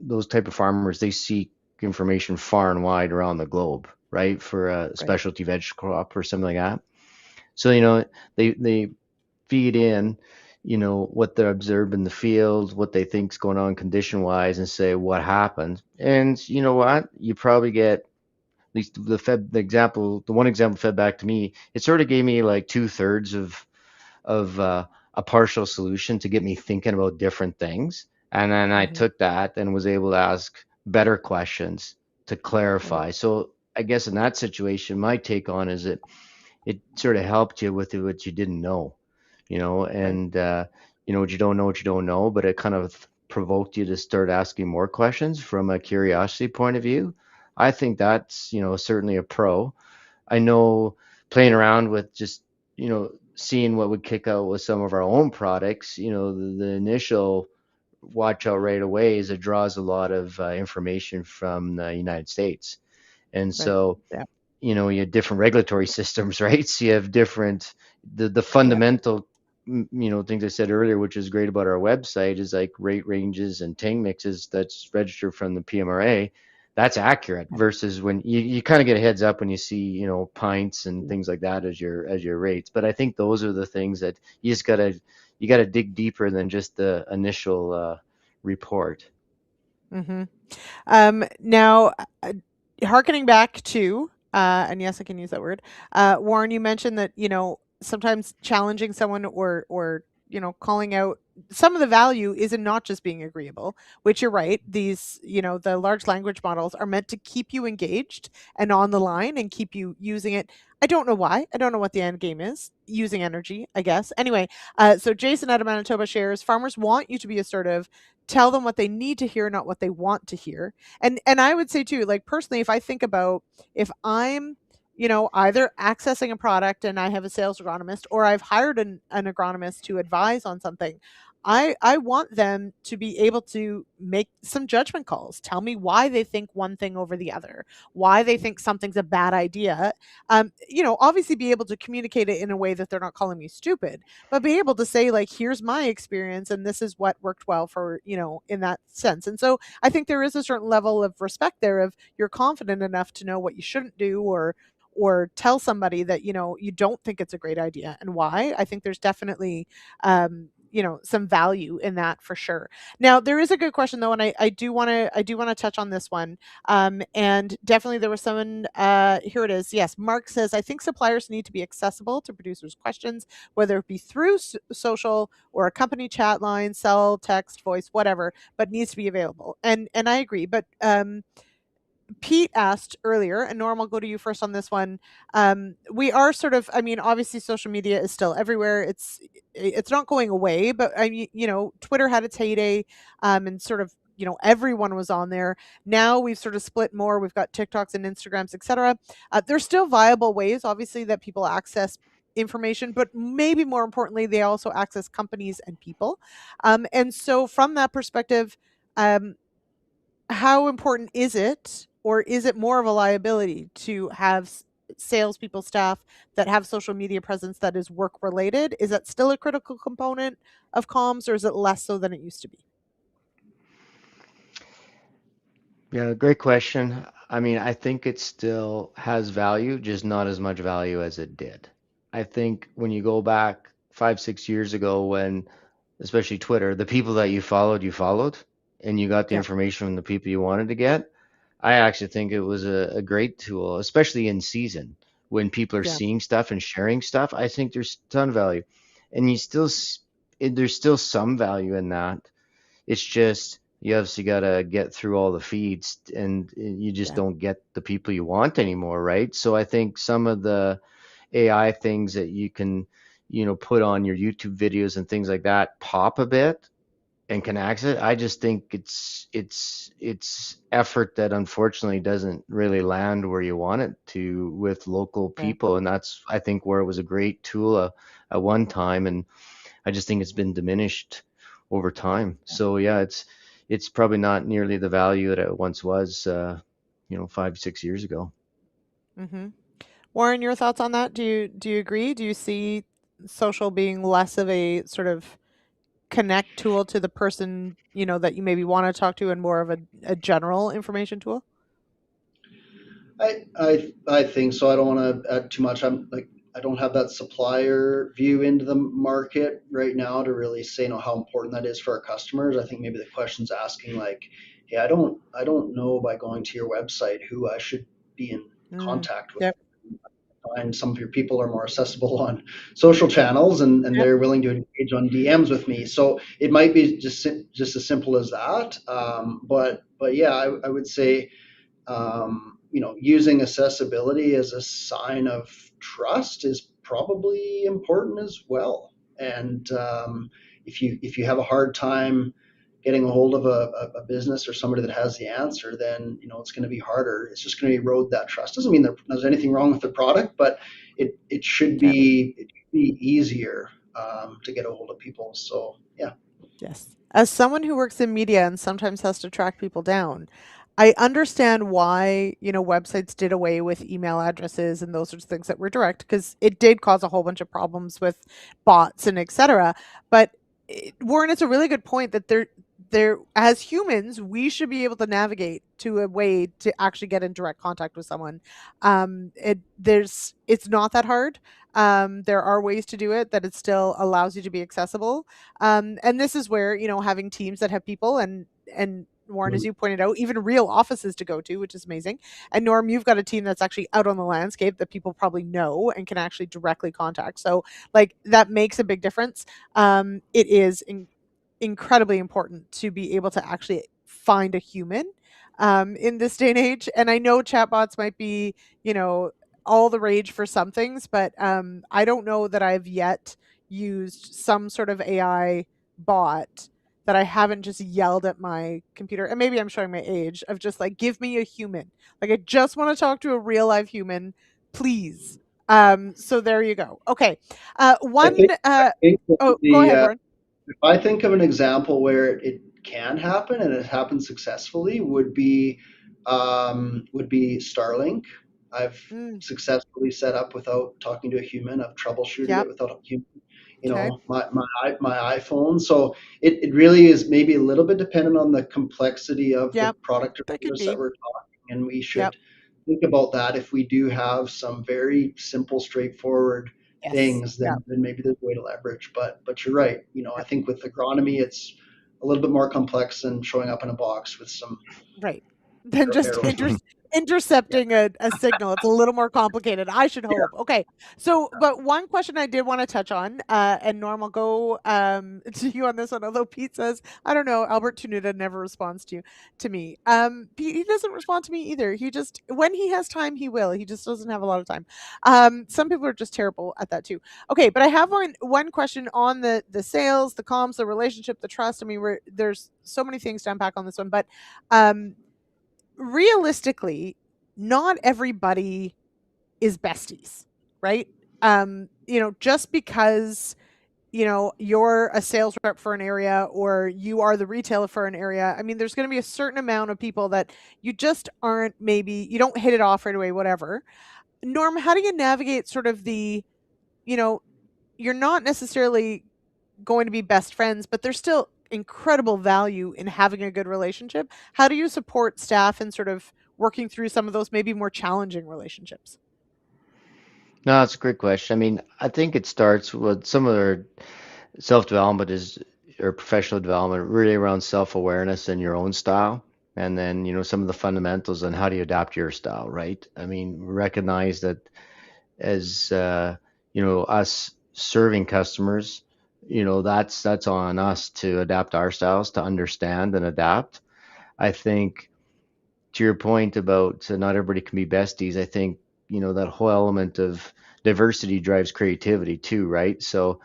E: those type of farmers, they seek information far and wide around the globe, right, for a
C: Right.
E: specialty veg crop or something like that. So, they feed in, what they observe in the field, what they think's going on condition wise, and say what happened. And you know what? You probably get, at least the one example fed back to me. It sort of gave me like two-thirds of a partial solution to get me thinking about different things. And then I
C: Hmm.
E: took that and was able to ask better questions to
C: Right.
E: clarify. So I guess in that situation, my take on is that it sort of helped you with what you didn't know,
C: Right.
E: and what you don't know, but it kind of provoked you to start asking more questions from a curiosity point of view. I think that's, certainly a pro. I know playing around with just, seeing what would kick out with some of our own products, the initial watch out right away is it draws a lot of information from the United States. And
C: Right.
E: so,
C: Yeah.
E: you have different regulatory systems, right? So you have different, the
C: Yeah.
E: fundamental, things I said earlier, which is great about our website, is like rate ranges and tang mixes that's registered from the PMRA. That's accurate versus when you kind of get a heads up when you see, pints and things like that as your rates. But I think those are the things that you gotta dig deeper than just the initial report.
C: Mm-hmm. Now, hearkening back to, and yes, I can use that word. Warren, you mentioned that sometimes challenging someone or calling out some of the value is in not just being agreeable, which you're right. These the large language models are meant to keep you engaged and on the line and keep you using it. I don't know why. I don't know what the end game is. Using energy, I guess. Anyway, so Jason out of Manitoba shares, farmers want you to be assertive, tell them what they need to hear, not what they want to hear. And I would say too, like personally, if I think about if I'm either accessing a product and I have a sales agronomist, or I've hired an agronomist to advise on something, I want them to be able to make some judgment calls, tell me why they think one thing over the other, why they think something's a bad idea. Obviously be able to communicate it in a way that they're not calling me stupid, but be able to say, like, here's my experience and this is what worked well for, in that sense. And so I think there is a certain level of respect there, of you're confident enough to know what you shouldn't do, or tell somebody that you don't think it's a great idea and why. I think there's definitely some value in that for sure. Now there is a good question though, and I do want to touch on this one. And definitely there was someone, here it is. Yes, Mark says, I think suppliers need to be accessible to producers' questions, whether it be through social or a company chat line, cell, text, voice, whatever, but needs to be available. And I agree. But Pete asked earlier, and Norm, I'll go to you first on this one. We are sort of, I mean, obviously social media is still everywhere. It's not going away, but I mean, Twitter had its heyday, and sort of, everyone was on there. Now we've sort of split more. We've got TikToks and Instagrams, etc. There's still viable ways, obviously, that people access information, but maybe more importantly, they also access companies and people. And so from that perspective, how important is it, or is it more of a liability to have salespeople, staff that have social media presence that is work related? Is that still a critical component of comms, or is it less so than it used to be?
E: Yeah, great question. I mean, I think it still has value, just not as much value as it did. I think when you go back 5, 6 years ago, when especially Twitter, the people that you followed, and you got the
C: Yeah,
E: information from the people you wanted to get. I actually think it was a great tool, especially in season when people are
C: yeah,
E: seeing stuff and sharing stuff. I think there's a ton of value, and there's still some value in that. It's just you obviously got to get through all the feeds, and you just
C: yeah,
E: don't get the people you want anymore, right? So I think some of the AI things that you can, put on your YouTube videos and things like that pop a bit and can access it. I just think it's effort that unfortunately doesn't really land where you want it to with local
C: yeah,
E: people, and that's I think where it was a great tool at one time, and I just think it's been diminished over time. So yeah, it's probably not nearly the value that it once was, 5, 6 years ago.
C: mm-hmm. Warren, your thoughts on that? Do you agree? Do you see social being less of a sort of connect tool to the person that you maybe want to talk to, and more of a general information tool?
D: I think so. I don't want to add too much. I don't have that supplier view into the market right now to really say how important that is for our customers. I think maybe the question's asking like, hey, I don't know by going to your website who I should be in
C: Mm,
D: contact with.
C: yep,
D: And some of your people are more accessible on social channels, and
C: yep,
D: they're willing to engage on DMs with me. So it might be just as simple as that. But yeah, I would say using accessibility as a sign of trust is probably important as well. And if you have a hard time getting a hold of a business or somebody that has the answer, then it's going to be harder. It's just going to erode that trust. Doesn't mean there's anything wrong with the product, but it should
C: yep.
D: be easier to get a hold of people. So yeah.
C: Yes. As someone who works in media and sometimes has to track people down, I understand why, websites did away with email addresses and those sorts of things that were direct, because it did cause a whole bunch of problems with bots and etc. But Warren, it's a really good point that there as humans, we should be able to navigate to a way to actually get in direct contact with someone. It's not that hard. There are ways to do it that it still allows you to be accessible, and this is where, having teams that have people and Warren, as
D: Mhm.
C: you pointed out, even real offices to go to, which is amazing. And Norm, you've got a team that's actually out on the landscape that people probably know and can actually directly contact. So, like, that makes a big difference. It is incredibly important to be able to actually find a human in this day and age. And I know chatbots might be, you know, all the rage for some things, but I don't know that I've yet used some sort of AI bot that I haven't just yelled at my computer. And maybe I'm showing my age of just like, give me a human. Like, I just want to talk to a real live human, please. So there you go. Okay.
D: I think I think that
C: Oh, go
D: the
C: ahead, Warren.
D: if I think of an example where it can happen and it happens successfully, would be Starlink. I've
C: Mm,
D: successfully set up without talking to a human. I've troubleshooted it
C: yep.
D: without a human.
C: Okay.
D: My iPhone. So it really is maybe a little bit dependent on the complexity of the
C: Yep.
D: product or
C: That could
D: service that
C: be.
D: we're talking, and we
C: Yep.
D: should think about that. If we do have some very simple, straightforward
C: Yes.
D: things,
C: Yep.
D: then maybe there's a way to leverage. But you're right. I
C: Yep.
D: think with agronomy, it's a little bit more complex than showing up in a box with some
C: Right. Then just
D: arrows. Yeah,
C: intercepting a signal. It's a little more complicated, I should
D: yeah.
C: hope. Okay. So, but one question I did want to touch on, and Norm, I'll go to you on this one, although Pete says, I don't know, Albert Tunuta never responds to me. Pete, he doesn't respond to me either. He just, when he has time, he will. He just doesn't have a lot of time. Some people are just terrible at that too. Okay, but I have one question on the sales, the comms, the relationship, the trust. I mean, there's so many things to unpack on this one, but um realistically, not everybody is besties, right? Just because, you're a sales rep for an area or you are the retailer for an area, I mean, there's going to be a certain amount of people that you just aren't, maybe you don't hit it off right away, whatever. Norm, how do you navigate sort of you know, you're not necessarily going to be best friends, but there's still incredible value in having a good relationship. How do you support staff in sort of working through some of those maybe more challenging relationships?
E: No, that's a great question. I mean, I think it starts with some of their self-development is or professional development really around self-awareness and your own style. And then, some of the fundamentals on how do you adapt your style, right? I mean, recognize that as us serving customers, that's on us to adapt our styles to understand and adapt. I think to your point about not everybody can be besties, I think, that whole element of diversity drives creativity too, right? So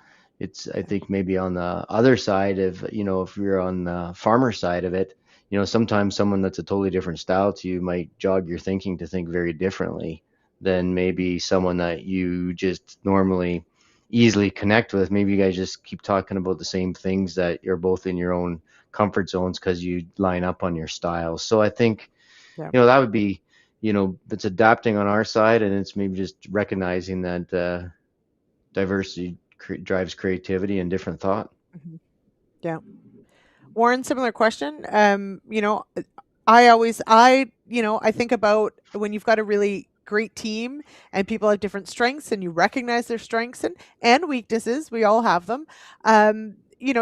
E: I think maybe on the other side of, if you're on the farmer side of it, sometimes someone that's a totally different style to you might jog your thinking to think very differently than maybe someone that you just normally easily connect with. Maybe you guys just keep talking about the same things that you're both in your own comfort zones because you line up on your styles. So I think
C: Yeah.
E: that would be, it's adapting on our side, and it's maybe just recognizing that diversity drives creativity and different thought.
C: Mhm. Yeah. Warren, similar question. I think about when you've got a really great team and people have different strengths and you recognize their strengths and weaknesses. We all have them. You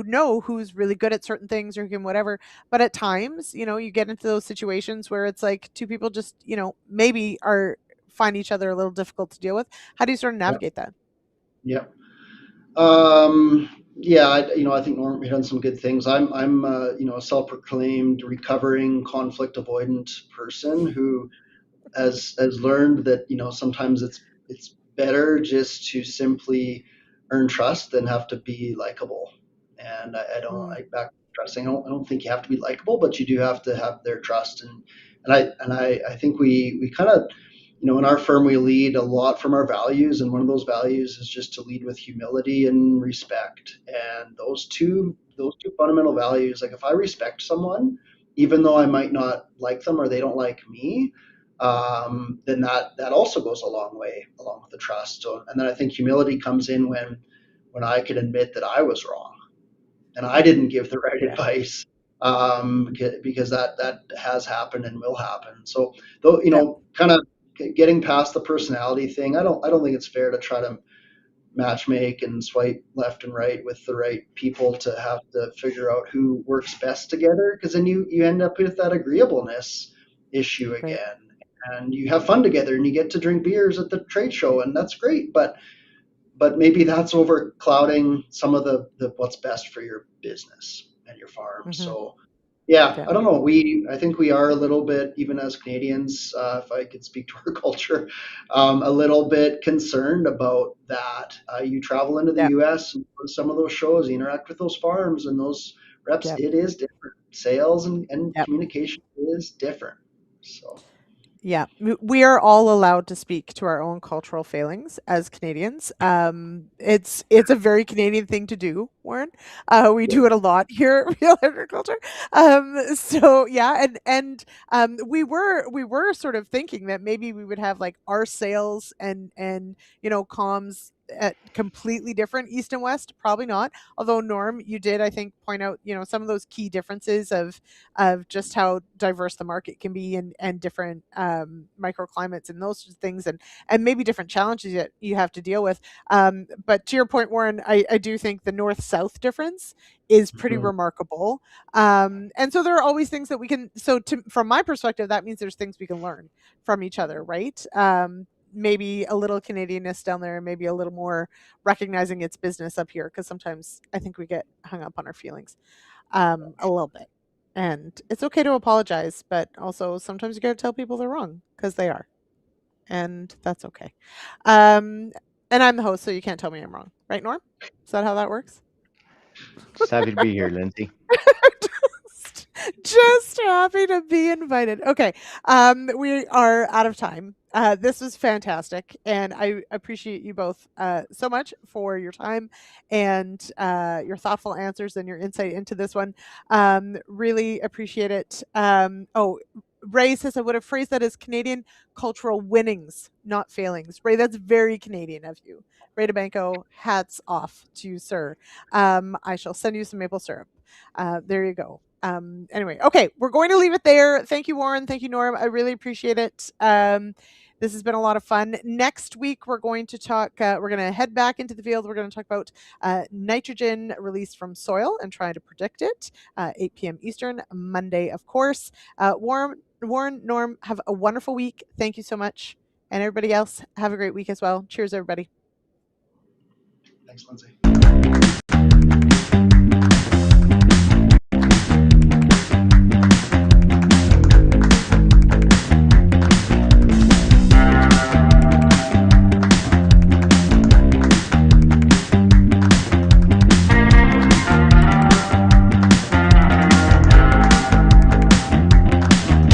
C: know who's really good at certain things or who can whatever. But at times, you get into those situations where it's like two people just, maybe are find each other a little difficult to deal with. How do you sort of
D: Yeah,
C: navigate that?
D: yeah. Yeah, I think Norm hit on some good things. I'm a self-proclaimed recovering conflict avoidant person who has learned that sometimes it's better just to simply earn trust than have to be likable. And I don't
C: Mm,
D: like back to trusting. I don't think you have to be likable, but you do have to have their trust. And I think we kind of in our firm we lead a lot from our values, and one of those values is just to lead with humility and respect. And those two those two fundamental values, like if I respect someone, even though I might not like them or they don't like me, then that also goes a long way along with the trust. So, and then I think humility comes in when I can admit that I was wrong and I didn't give the right advice, because that has happened and will happen. So, though, kind of getting past the personality thing, I don't think it's fair to try to match make and swipe left and right with the right people to have to figure out who works best together, because then you end up with that agreeableness issue
C: Right.
D: again, and you have fun together and you get to drink beers at the trade show, and that's great, but maybe that's over clouding some of the what's best for your business and your farm. So yeah,
C: Yeah.
D: I don't know. I think we are a little bit, even as Canadians, if I could speak to our culture, a little bit concerned about that. You travel into the
C: Yeah.
D: U.S. and go to some of those shows, you interact with those farms and those reps.
C: Yeah.
D: It is different. Sales and
C: Yeah.
D: communication is different. So
C: Yeah, we are all allowed to speak to our own cultural failings as Canadians. It's a very Canadian thing to do, Warren. We
D: yeah.
C: do it a lot here at Real Agriculture. So yeah, and we were sort of thinking that maybe we would have like our sales and comms at completely different east and west. Probably not. Although Norm, you did I think point out some of those key differences of just how diverse the market can be and different microclimates and those sorts of things and maybe different challenges that you have to deal with. But to your point, Warren, I do think the north-south difference is pretty
D: Mhm.
C: remarkable. And so there are always things that we can, from my perspective, that means there's things we can learn from each other, right? Maybe a little Canadianness down there, maybe a little more recognizing its business up here, because sometimes I think we get hung up on our feelings a little bit. And it's okay to apologize, but also sometimes you got to tell people they're wrong because they are. And that's okay. Um, and I'm the host, so you can't tell me I'm wrong. Right, Norm? Is that how that works?
E: Just happy to be here, Lyndsey.
C: just happy to be invited. Okay. We are out of time. This was fantastic, and I appreciate you both so much for your time and your thoughtful answers and your insight into this one. Really appreciate it. Ray says I would have phrased that as Canadian cultural winnings, not failings. Ray, that's very Canadian of you. Ray DeBanco, hats off to you, sir. I shall send you some maple syrup. There you go. Anyway, okay, we're going to leave it there. Thank you, Warren. Thank you, Norm. I really appreciate it. This has been a lot of fun. Next week, we're going to talk, we're going to head back into the field. We're going to talk about nitrogen released from soil and trying to predict it. 8 p.m. Eastern, Monday, of course. Warren, Norm, have a wonderful week. Thank you so much. And everybody else, have a great week as well. Cheers, everybody.
D: Thanks, Lyndsey.